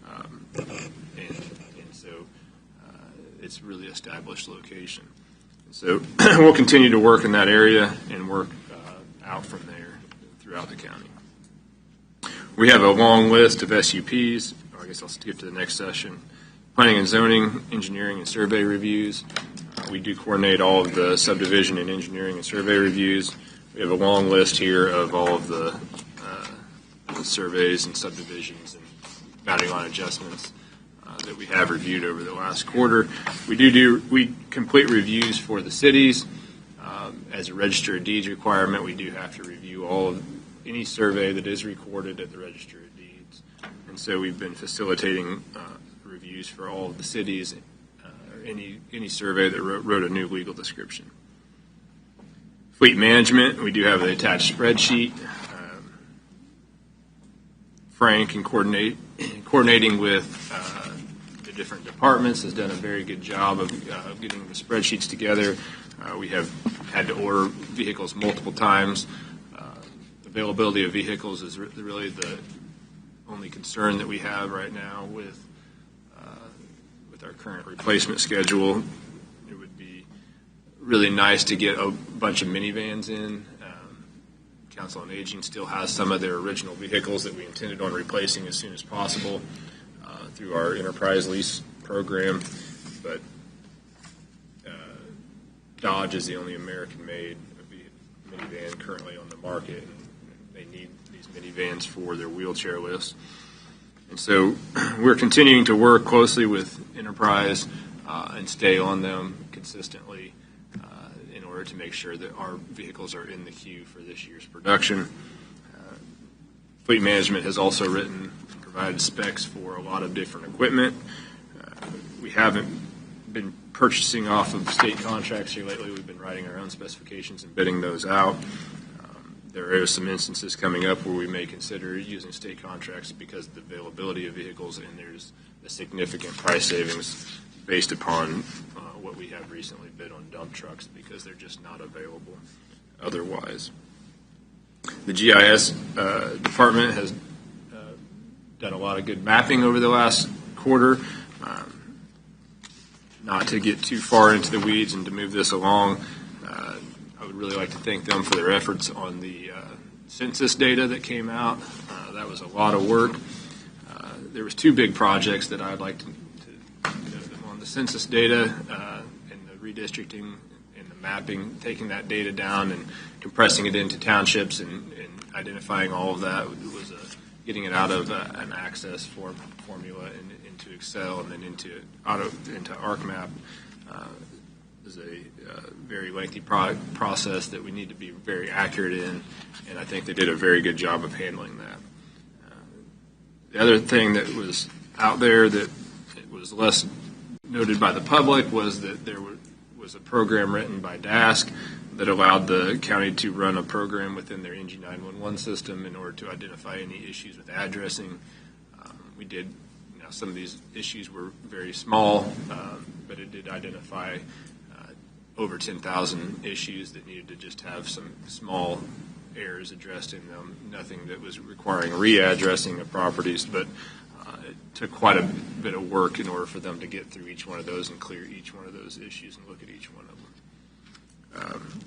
and so it's really established location. And so we'll continue to work in that area and work out from there throughout the county. We have a long list of SUPs. I guess I'll skip to the next session. Planning and zoning, engineering and survey reviews. We do coordinate all of the subdivision and engineering and survey reviews. We have a long list here of all of the surveys and subdivisions and boundary line adjustments that we have reviewed over the last quarter. We complete reviews for the cities. As a Register of Deeds requirement, we do have to review any survey that is recorded at the Register of Deeds. And so we've been facilitating reviews for all of the cities, any survey that wrote a new legal description. Fleet management, we do have an attached spreadsheet. Frank, in coordinating with the different departments, has done a very good job of getting the spreadsheets together. We have had to order vehicles multiple times. Availability of vehicles is really the only concern that we have right now with our current replacement schedule. It would be really nice to get a bunch of minivans in. Council on Aging still has some of their original vehicles that we intended on replacing as soon as possible through our enterprise lease program, but Dodge is the only American-made minivan currently on the market, and they need these minivans for their wheelchair lifts. And so we're continuing to work closely with Enterprise and stay on them consistently in order to make sure that our vehicles are in the queue for this year's production. Fleet management has also written and provided specs for a lot of different equipment. We haven't been purchasing off of state contracts here lately. We've been writing our own specifications and bidding those out. There are some instances coming up where we may consider using state contracts because of the availability of vehicles, and there's a significant price savings based upon what we have recently bid on dump trucks because they're just not available otherwise. The GIS department has done a lot of good mapping over the last quarter. Not to get too far into the weeds and to move this along, I would really like to thank them for their efforts on the census data that came out. That was a lot of work. There was two big projects that I'd like to note them on: the census data and the redistricting and the mapping, taking that data down and compressing it into townships and identifying all of that was getting it out of an access formula and into Excel and then into ArcMap is a very lengthy process that we need to be very accurate in, and I think they did a very good job of handling that. The other thing that was out there that was less noted by the public was that there was a program written by DASC that allowed the county to run a program within their NG 911 system in order to identify any issues with addressing. We did, some of these issues were very small, but it did identify over 10,000 issues that needed to just have some small errors addressed in them, nothing that was requiring re-addressing of properties, but it took quite a bit of work in order for them to get through each one of those and clear each one of those issues and look at each one of them.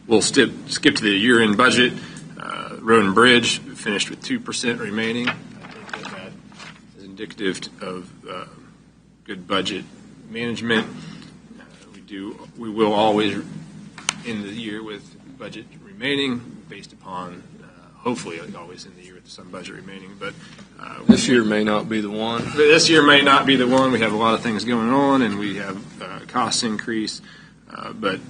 We'll skip to the year-end budget. Road and Bridge finished with 2% remaining. I think that is indicative of good budget management. We will always end the year with budget remaining based upon, hopefully always in the year with some budget remaining. But this year may not be the one. This year may not be the one. We have a lot of things going on, and we have cost increase. But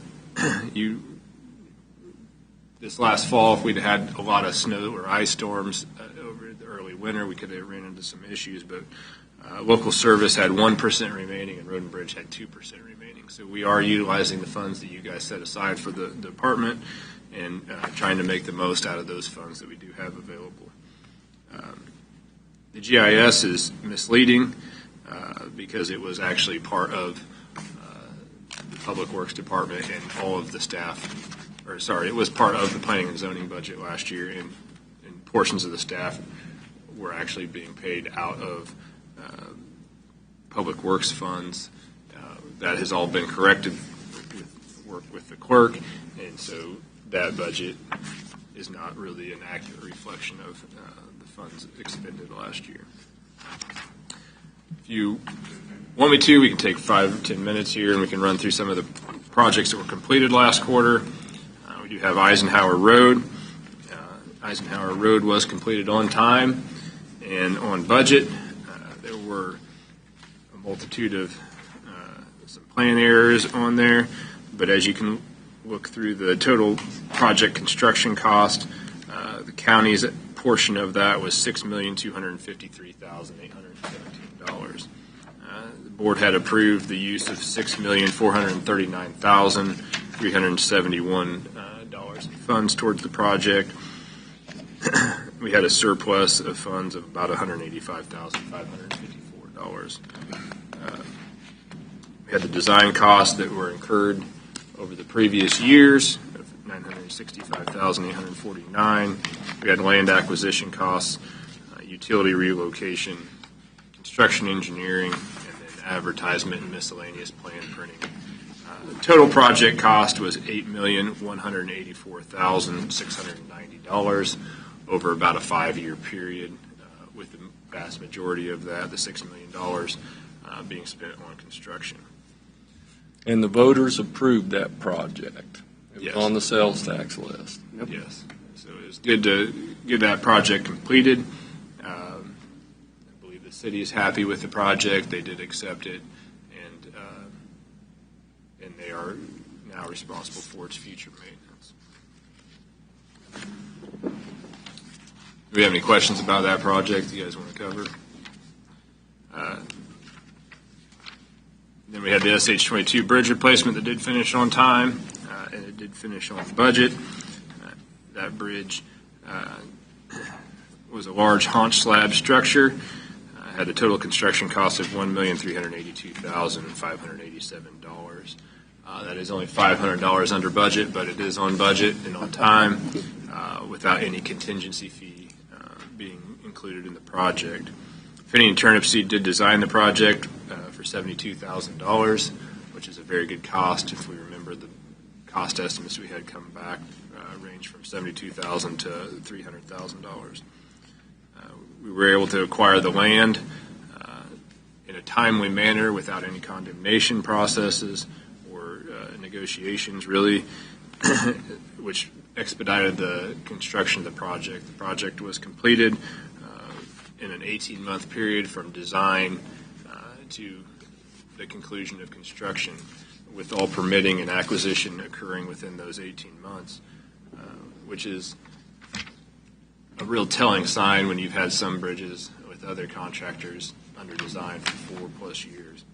this last fall, if we'd had a lot of snow or ice storms over the early winter, we could have ran into some issues. But local service had 1% remaining, and Road and Bridge had 2% remaining. So we are utilizing the funds that you guys set aside for the department and trying to make the most out of those funds that we do have available. The GIS is misleading because it was actually part of the Public Works Department and all of the staff. It was part of the Planning and Zoning budget last year, and portions of the staff were actually being paid out of Public Works funds. That has all been corrected with work with the clerk, and so that budget is not really an accurate reflection of the funds expended last year. If you want me to, we can take 5 or 10 minutes here, and we can run through some of the projects that were completed last quarter. We do have Eisenhower Road. Eisenhower Road was completed on time and on budget. There were a multitude of some plan errors on there, but as you can look through the total project construction cost, the county's portion of that was $6,253,817. The board had approved the use of $6,439,371 in funds towards the project. We had a surplus of funds of about $185,554. We had the design costs that were incurred over the previous years of $965,849. We had land acquisition costs, utility relocation, construction engineering, and then advertisement and miscellaneous plan printing. Total project cost was $8,184,690 over about a 5-year period, with the vast majority of that, the $6 million, being spent on construction. And the voters approved that project. It Yes. was on the sales tax list. Yep. Yes. So it was good to get that project completed. I believe the city is happy with the project. They did accept it, and and they are now responsible for its future maintenance. Do we have any questions about that project you guys want to cover? Then we had the SH-22 bridge replacement that did finish on time, and it did finish on budget. That bridge was a large haunch slab structure, had a total construction cost of $1,382,587. That is only $500 under budget, but it is on budget and on time without any contingency fee being included in the project. Finney and Turnipseed did design the project for $72,000, which is a very good cost. If we remember, the cost estimates we had come back range from $72,000 to $300,000. We were able to acquire the land in a timely manner without any condemnation processes or negotiations, really, which expedited the construction of the project. The project was completed in an 18-month period from design to the conclusion of construction, with all permitting and acquisition occurring within those 18 months, which is a real telling sign when you've had some bridges with other contractors under design for 4+ years.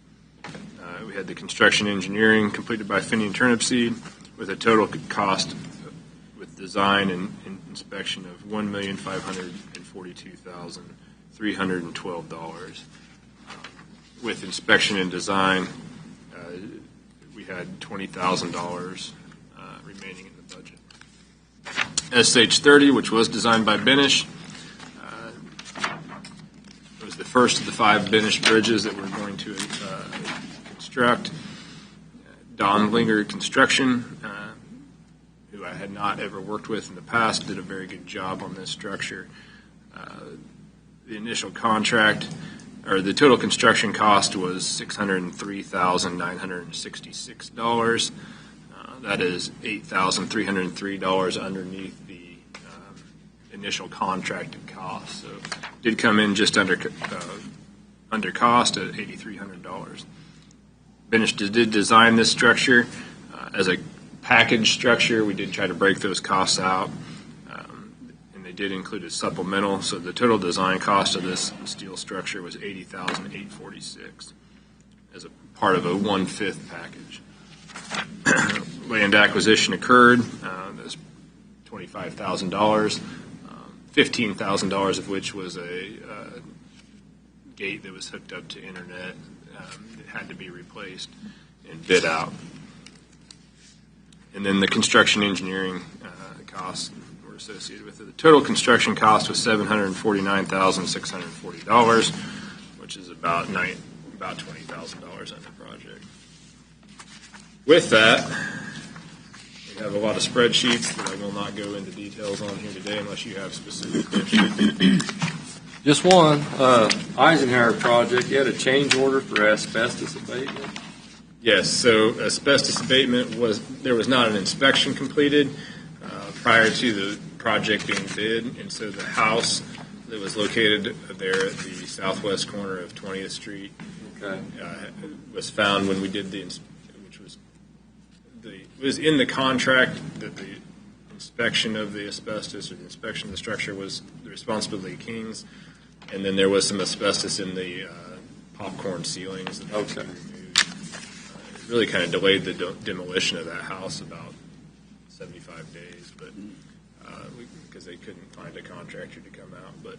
We had the construction engineering completed by Finney and Turnipseed with a total cost with design and inspection of $1,542,312. With inspection and design, we had $20,000 remaining in the budget. SH-30, which was designed by Banished, it was the first of the 5 Banished Bridges that we're going to construct. Don Linger Construction, who I had not ever worked with in the past, did a very good job on this structure. The initial contract, or the total construction cost, was $603,966. That is $8,303 underneath the initial contracted cost. So it did come in just under cost at $8,300. Banished did design this structure as a package structure. We did try to break those costs out, and they did include a supplemental. So the total design cost of this steel structure was $80,846 as a part of a 1/5 package. Land acquisition occurred. That's $25,000, $15,000 of which was a gate that was hooked up to internet. It had to be replaced and bid out. And then the construction engineering costs were associated with it. The total construction cost was $749,640, which is about $20,000 on the project. With that, we have a lot of spreadsheets that I will not go into details on here today unless you have specific questions. Just one, Eisenhower project, you had a change order for asbestos abatement? Yes, so asbestos abatement there was not an inspection completed prior to the project being bid, and so the house that was located there at the southwest corner of 20th Street was found when we did it was in the contract that the inspection of the asbestos or the inspection of the structure was the responsibility of King's, and then there was some asbestos in the popcorn ceilings that had to be removed. It really kind of delayed the demolition of that house about 75 days, but because they couldn't find a contractor to come out. But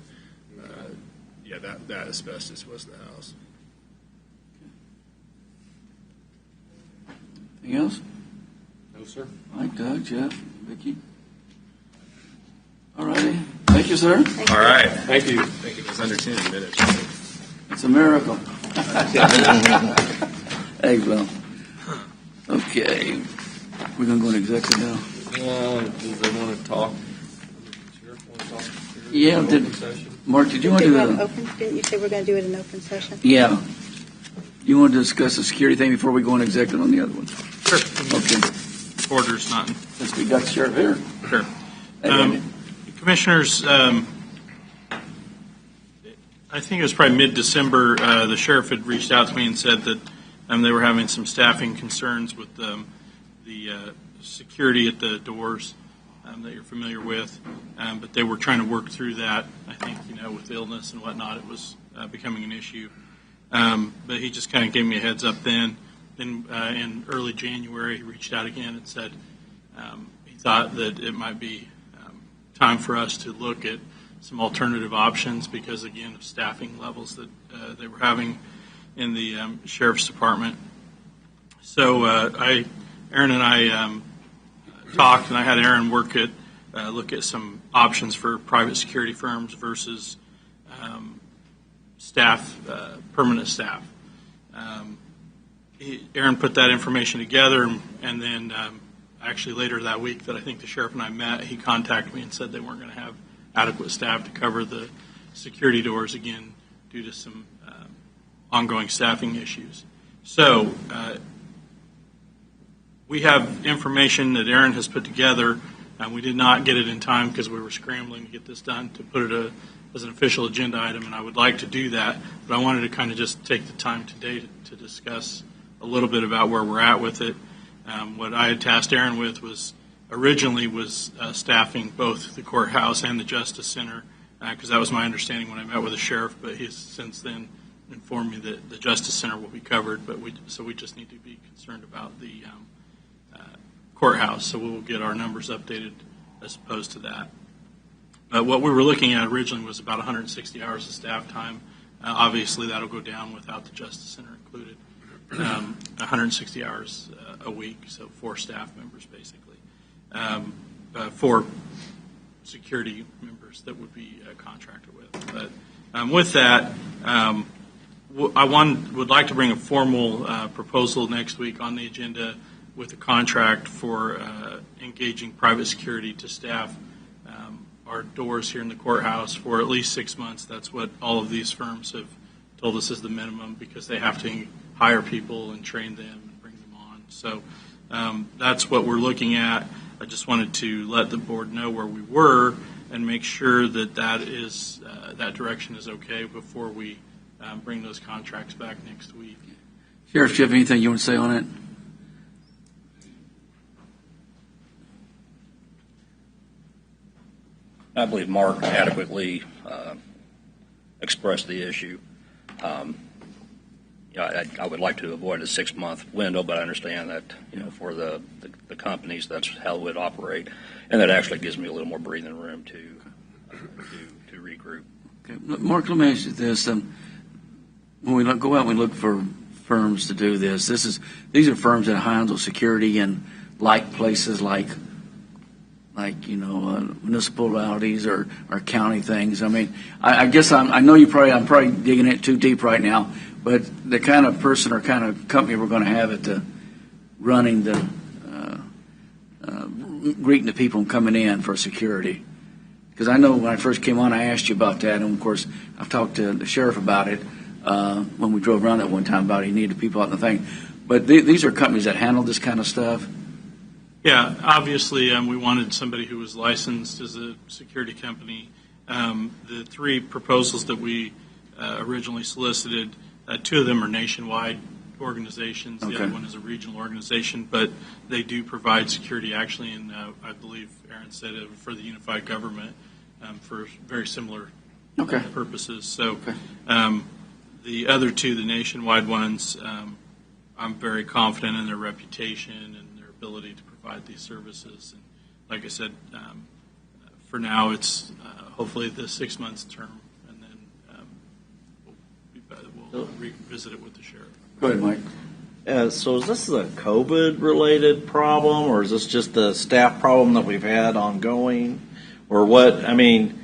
that asbestos was the house. Anything else? No, sir. Mike, Doug, Jeff, Vicki? All righty. Thank you, sir. All right. Thank you. I think it was under 10 minutes. It's a miracle. Hey, well. Okay. We're going to go into executive now. Do they want to talk? Sheriff want to talk? Yeah. Mark, did you want to do that? Didn't you say we're going to do it in open session? Yeah. You want to discuss the security thing before we go into executive on the other one? Sure. Okay. Order's not. Since we got the sheriff here. Sure. Hey, Commissioners, I think it was probably mid-December, the sheriff had reached out to me and said that They were having some staffing concerns with the security at the doors that you're familiar with, but they were trying to work through that. I think, with illness and whatnot, it was becoming an issue. But he just kind of gave me a heads up then. Then in early January, he reached out again and said he thought that it might be time for us to look at some alternative options because, again, of staffing levels that they were having in the sheriff's department. So Aaron and I talked, and I had Aaron look at some options for private security firms versus staff, permanent staff. Aaron put that information together, and then actually later that week that I think the sheriff and I met, he contacted me and said they weren't going to have adequate staff to cover the security doors again due to some ongoing staffing issues. So we have information that Aaron has put together, and we did not get it in time because we were scrambling to get this done to put it as an official agenda item, and I would like to do that, but I wanted to kind of just take the time today to discuss a little bit about where we're at with it. What I had tasked Aaron with was staffing both the courthouse and the Justice Center, because that was my understanding when I met with the sheriff, but he's since then informed me that the Justice Center will be covered, but we just need to be concerned about the courthouse, so we will get our numbers updated as opposed to that. What we were looking at originally was about 160 hours of staff time. Obviously, that'll go down without the Justice Center included. 160 hours a week, so 4 staff members basically. 4 security members that would be contracted with. But with that, I would like to bring a formal proposal next week on the agenda with a contract for engaging private security to staff our doors here in the courthouse for at least 6 months. That's what all of these firms have told us is the minimum, because they have to hire people and train them and bring them on. So that's what we're looking at. I just wanted to let the board know where we were and make sure that that direction is okay before we bring those contracts back next week. Sheriff, do you have anything you want to say on it? I believe Mark adequately expressed the issue. I would like to avoid a 6-month window, but I understand that for the companies, that's how it would operate, and that actually gives me a little more breathing room to regroup. Okay. Mark, let me ask you this: when we go out and we look for firms to do this, these are firms that handle security in places like municipalities or county things. I mean, I guess I know I'm probably digging it too deep right now, but the kind of person or kind of company we're going to have at the running the greeting the people and coming in for security. Because I know when I first came on, I asked you about that, and of course I've talked to the sheriff about it when we drove around that one time about he needed people out in the thing. But these are companies that handle this kind of stuff. Yeah, obviously we wanted somebody who was licensed as a security company. The 3 proposals that we originally solicited, 2 of them are nationwide organizations. The other one is a regional organization, but they do provide security actually in, I believe Aaron said, for the unified government for very similar purposes. So the other 2, the nationwide ones, I'm very confident in their reputation and their ability to provide these services. And like I said, for now it's hopefully the 6 months term, and then we'll revisit it with the sheriff. Go ahead, Mike. So is this a COVID-related problem, or is this just a staff problem that we've had ongoing, or what? I mean,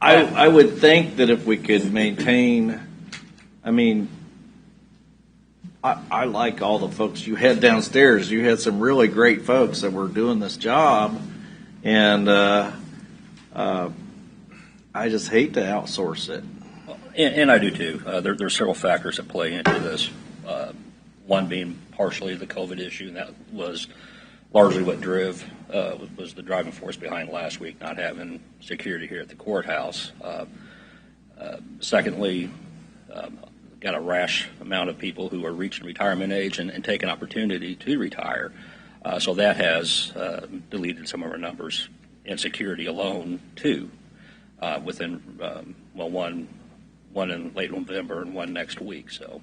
I would think that if we could maintain, I like all the folks you had downstairs. You had some really great folks that were doing this job, and I just hate to outsource it. And I do too. There are several factors that play into this. One being partially the COVID issue, and that was largely what was the driving force behind last week not having security here at the courthouse. Secondly, got a rash amount of people who are reaching retirement age and take an opportunity to retire. So that has deleted some of our numbers in security alone, too, within, one in late November and one next week. So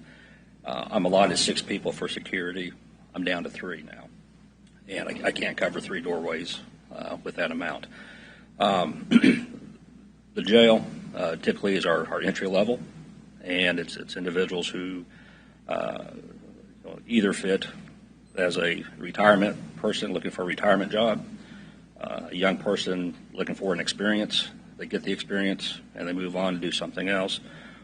I'm allotted 6 people for security. I'm down to 3 now. And I can't cover 3 doorways with that amount. The jail typically is our entry level, and it's individuals who either fit as a retirement person looking for a retirement job, a young person looking for an experience. They get the experience and they move on to do something else,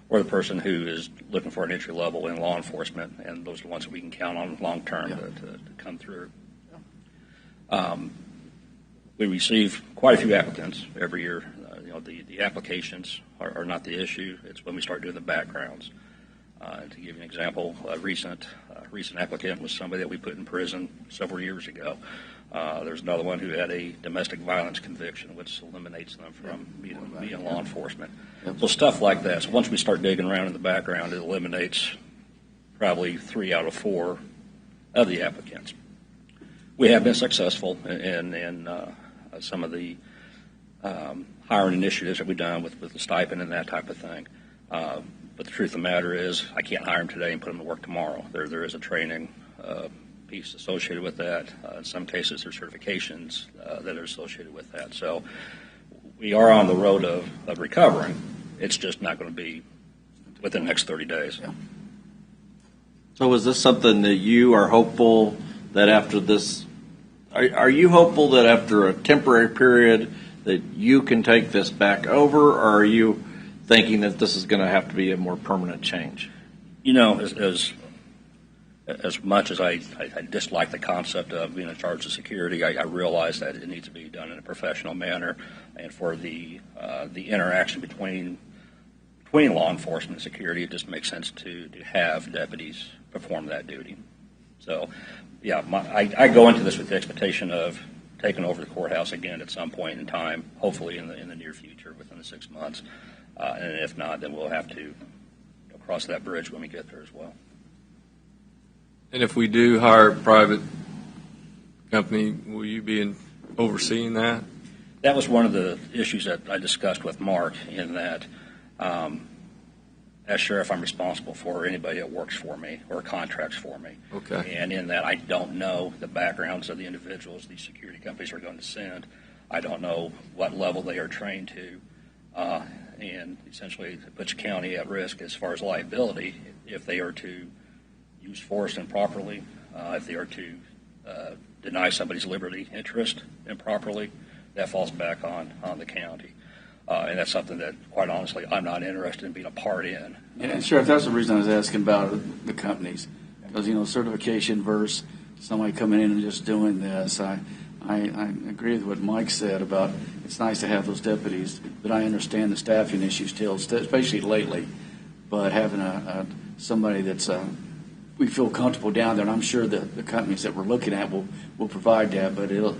or the person who is looking for an entry level in law enforcement, and those are the ones that we can count on long term to come through. We receive quite a few applicants every year. The applications are not the issue. It's when we start doing the backgrounds. To give you an example, a recent applicant was somebody that we put in prison several years ago. There's another one who had a domestic violence conviction, which eliminates them from being law enforcement. So stuff like that. So once we start digging around in the background, it eliminates probably 3 out of 4 of the applicants. We have been successful in some of the hiring initiatives that we've done with the stipend and that type of thing. But the truth of the matter is, I can't hire them today and put them to work tomorrow. There is a training piece associated with that. In some cases, there's certifications that are associated with that. So we are on the road of recovering. It's just not going to be within the next 30 days. Yeah. So is this something that you are hopeful that after this, are you hopeful that after a temporary period that you can take this back over, or are you thinking that this is going to have to be a more permanent change? As much as I dislike the concept of being in charge of security, I realize that it needs to be done in a professional manner, and for the interaction between law enforcement and security, it just makes sense to have deputies perform that duty. So, yeah, I go into this with the expectation of taking over the courthouse again at some point in time, hopefully in the near future, within the 6 months. And if not, then we'll have to cross that bridge when we get there as well. And if we do hire a private company, will you be overseeing that? That was one of the issues that I discussed with Mark, in that as sheriff, I'm responsible for anybody that works for me or contracts for me. Okay. And in that, I don't know the backgrounds of the individuals these security companies are going to send. I don't know what level they are trained to. And essentially, it puts the county at risk as far as liability if they are to use force improperly, if they are to deny somebody's liberty interest improperly. That falls back on the county. And that's something that, quite honestly, I'm not interested in being a part in. Yeah, Sheriff, that's the reason I was asking about the companies. Because, certification versus somebody coming in and just doing this. I agree with what Mike said about it's nice to have those deputies, but I understand the staffing issues still, especially lately. But having somebody that's we feel comfortable down there, and I'm sure the companies that we're looking at will provide that, but it'll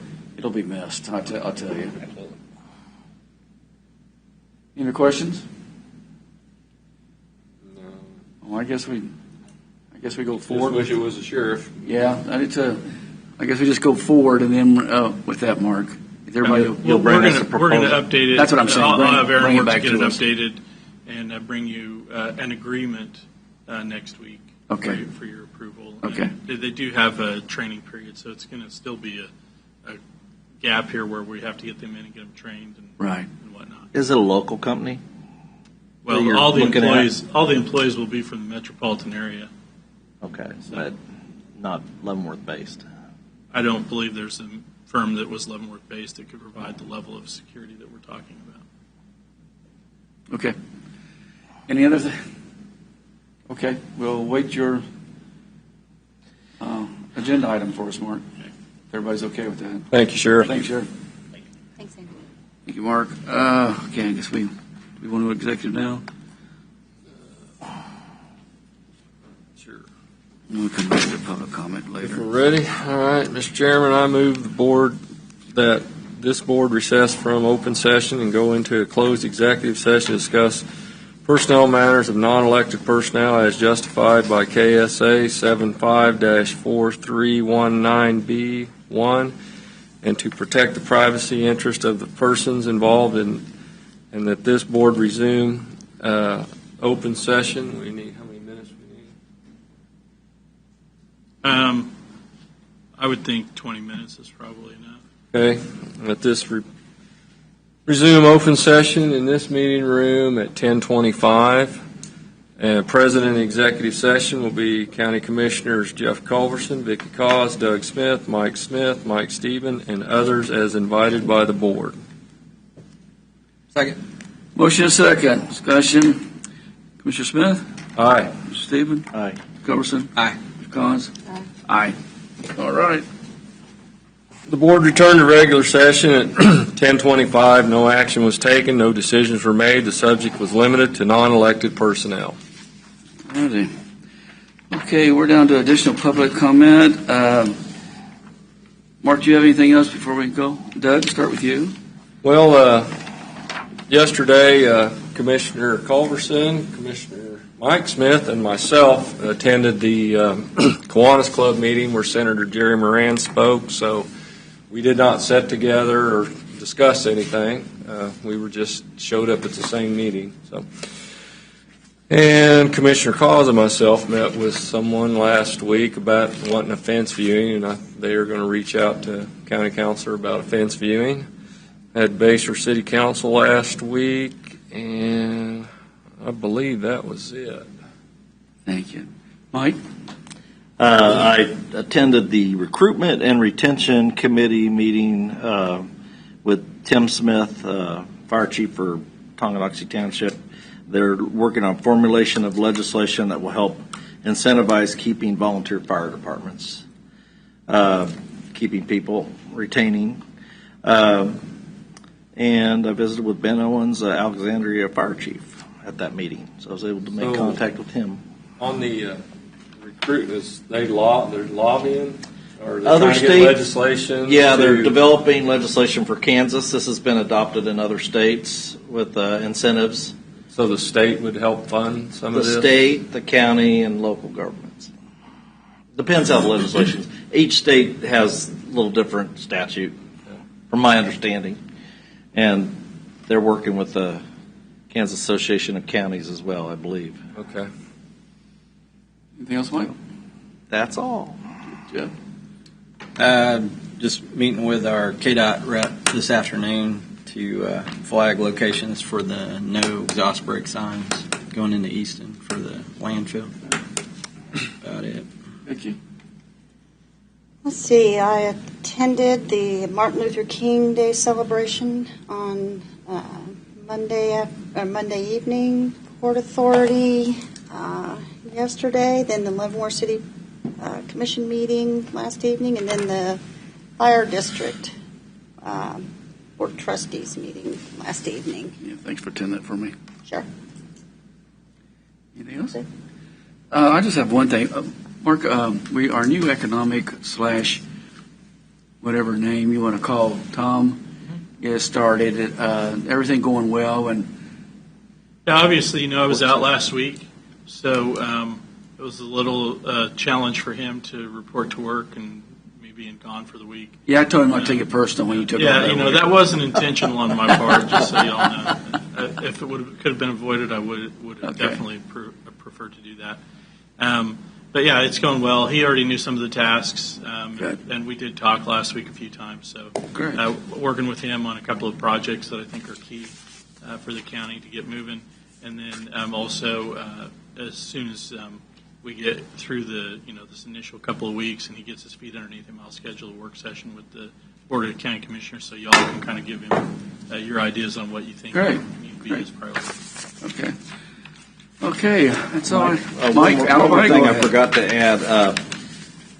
be missed. I'll tell you. Absolutely. Any other questions? No. Well, I guess we go Just forward. wish it was a sheriff. Yeah, I need to. I guess we just go forward, and then with that, Mark, everybody you'll bring us a proposal. We're going to update it. That's what I'm saying. I'll have Aaron bring it work to back get it to us. updated and bring you an agreement next week. Okay. For your approval. Okay. And they do have a training period, so it's going to still be a gap here where we have to get them in and get them trained and whatnot. Is it a local company? Well, you're all the looking employees will be from the metropolitan area. Okay, but not Leavenworth based. I don't believe there's a firm that was Leavenworth based that could provide the level of security that we're talking about. Okay. Any other thing? Okay, we'll wait your agenda item for us, Mark. If everybody's okay with that. Thank you, Sheriff. Thanks, Sheriff. Thanks, Andy. Thank you, Mark. Okay, I guess we want to executive now. Sure. We'll come back to public comment If later. we're ready, all right, Mr. Chairman, I move the board that this board recess from open session and go into a closed executive session to discuss Personnel matters of non-elected personnel as justified by KSA 75-4319B1, and to protect the privacy interest of the persons involved in, and that this board resume open session. We need, how many minutes we need? I would think 20 minutes is probably enough. Okay, let this resume open session in this meeting room at 10:25. And President executive session will be County Commissioners Jeff Culverson, Vicki Cause, Doug Smith, Mike Stephen, and others as invited by the board. Second. Motion and second. Discussion. Commissioner Smith? Aye. Mr. Stephen? Aye. Culverson? Aye. Mr. Cons? Aye. Aye. All right. The board returned to regular session at 10:25. No action was taken. No decisions were made. The subject was limited to non-elected personnel. Alrighty. Okay, we're down to additional public comment. Mark, do you have anything else before we go? Doug, start with you. Well, yesterday, Commissioner Culverson, Commissioner Mike Smith, and myself attended the Kiwanis Club meeting where Senator Jerry Moran spoke. So we did not sit together or discuss anything. We were just showed up at the same meeting. So, and Commissioner Cause and myself met with someone last week about wanting a fence viewing, and they are going to reach out to County Councilor about a fence viewing. Had Basehor City Council last week, and I believe that was it. Thank you. Mike? I attended the Recruitment and Retention Committee meeting with Tim Smith, Fire Chief for Tonganoxie Township. They're working on formulation of legislation that will help incentivize keeping volunteer fire departments, keeping people, retaining. And I visited with Ben Owens, Alexandria Fire Chief, at that meeting. So I was able to make contact with him. On the recruiters, they're lobbying, or they're Other trying to get state legislation? Yeah, they're developing legislation for Kansas. This has been adopted in other states with incentives. So the state would help fund some of this? The state, the county, and local governments. Depends how the legislation is. Each state has a little different statute, from my understanding. And they're working with the Kansas Association of Counties as well, I believe. Okay. Anything else, Mike? That's all. Jeff? Just meeting with our KDOT rep this afternoon to flag locations for the no exhaust brake signs going into Easton for the landfill. About it. Vicki? Let's see, I attended the Martin Luther King Day celebration on Monday evening, Port Authority yesterday, then the Leavenworth City Commission meeting last evening, and then the Fire District Board of Trustees meeting last evening. Yeah, thanks for attending that for me. Sure. Anything else? I just have one thing. Mark, our new economic / whatever name you want to call Tom is started. Everything going well, and Yeah, obviously, I was out last week, so it was a little challenge for him to report to work and me being gone for the week. yeah, I told him I'd take it personal when you took. Yeah, it that wasn't intentional on my part, just so y'all know. If it could have been avoided, I would have definitely preferred to do that. But yeah, it's going well. He already knew some of the tasks, and we did talk last week a few times. So working with him on a couple of projects that I think are key for the county to get moving. And then also, as soon as we get through this initial couple of weeks and he gets his feet underneath him, I'll schedule a work session with the Board of County Commissioners so y'all can kind of give him your ideas on what you think need to be his priority. Okay, that's all. One more thing I forgot to add.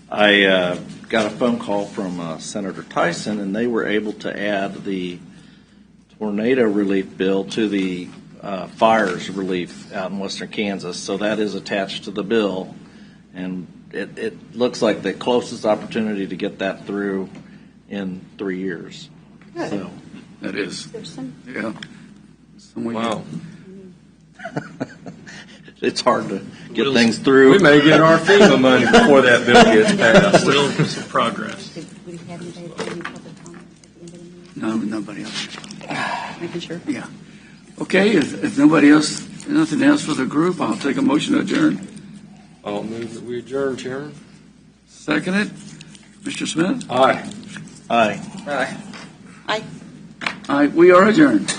I got a phone call from Senator Tyson, and they were able to add the tornado relief bill to the fires relief out in western Kansas. So that is attached to the bill, and it looks like the closest opportunity to get that through in 3 years. Good. So that is. There's some. Yeah. Wow. It's hard to get things through. We may get our FEMA money before that bill gets passed. Still some progress. Did we have any public comment at the end of the meeting? No, nobody else. Making sure. Yeah. Okay, if nobody else, nothing else for the group, I'll take a motion to adjourn. I'll move that we adjourn, Chairman. Second it. Mr. Smith? Aye. Aye. Aye. Aye, we are adjourned.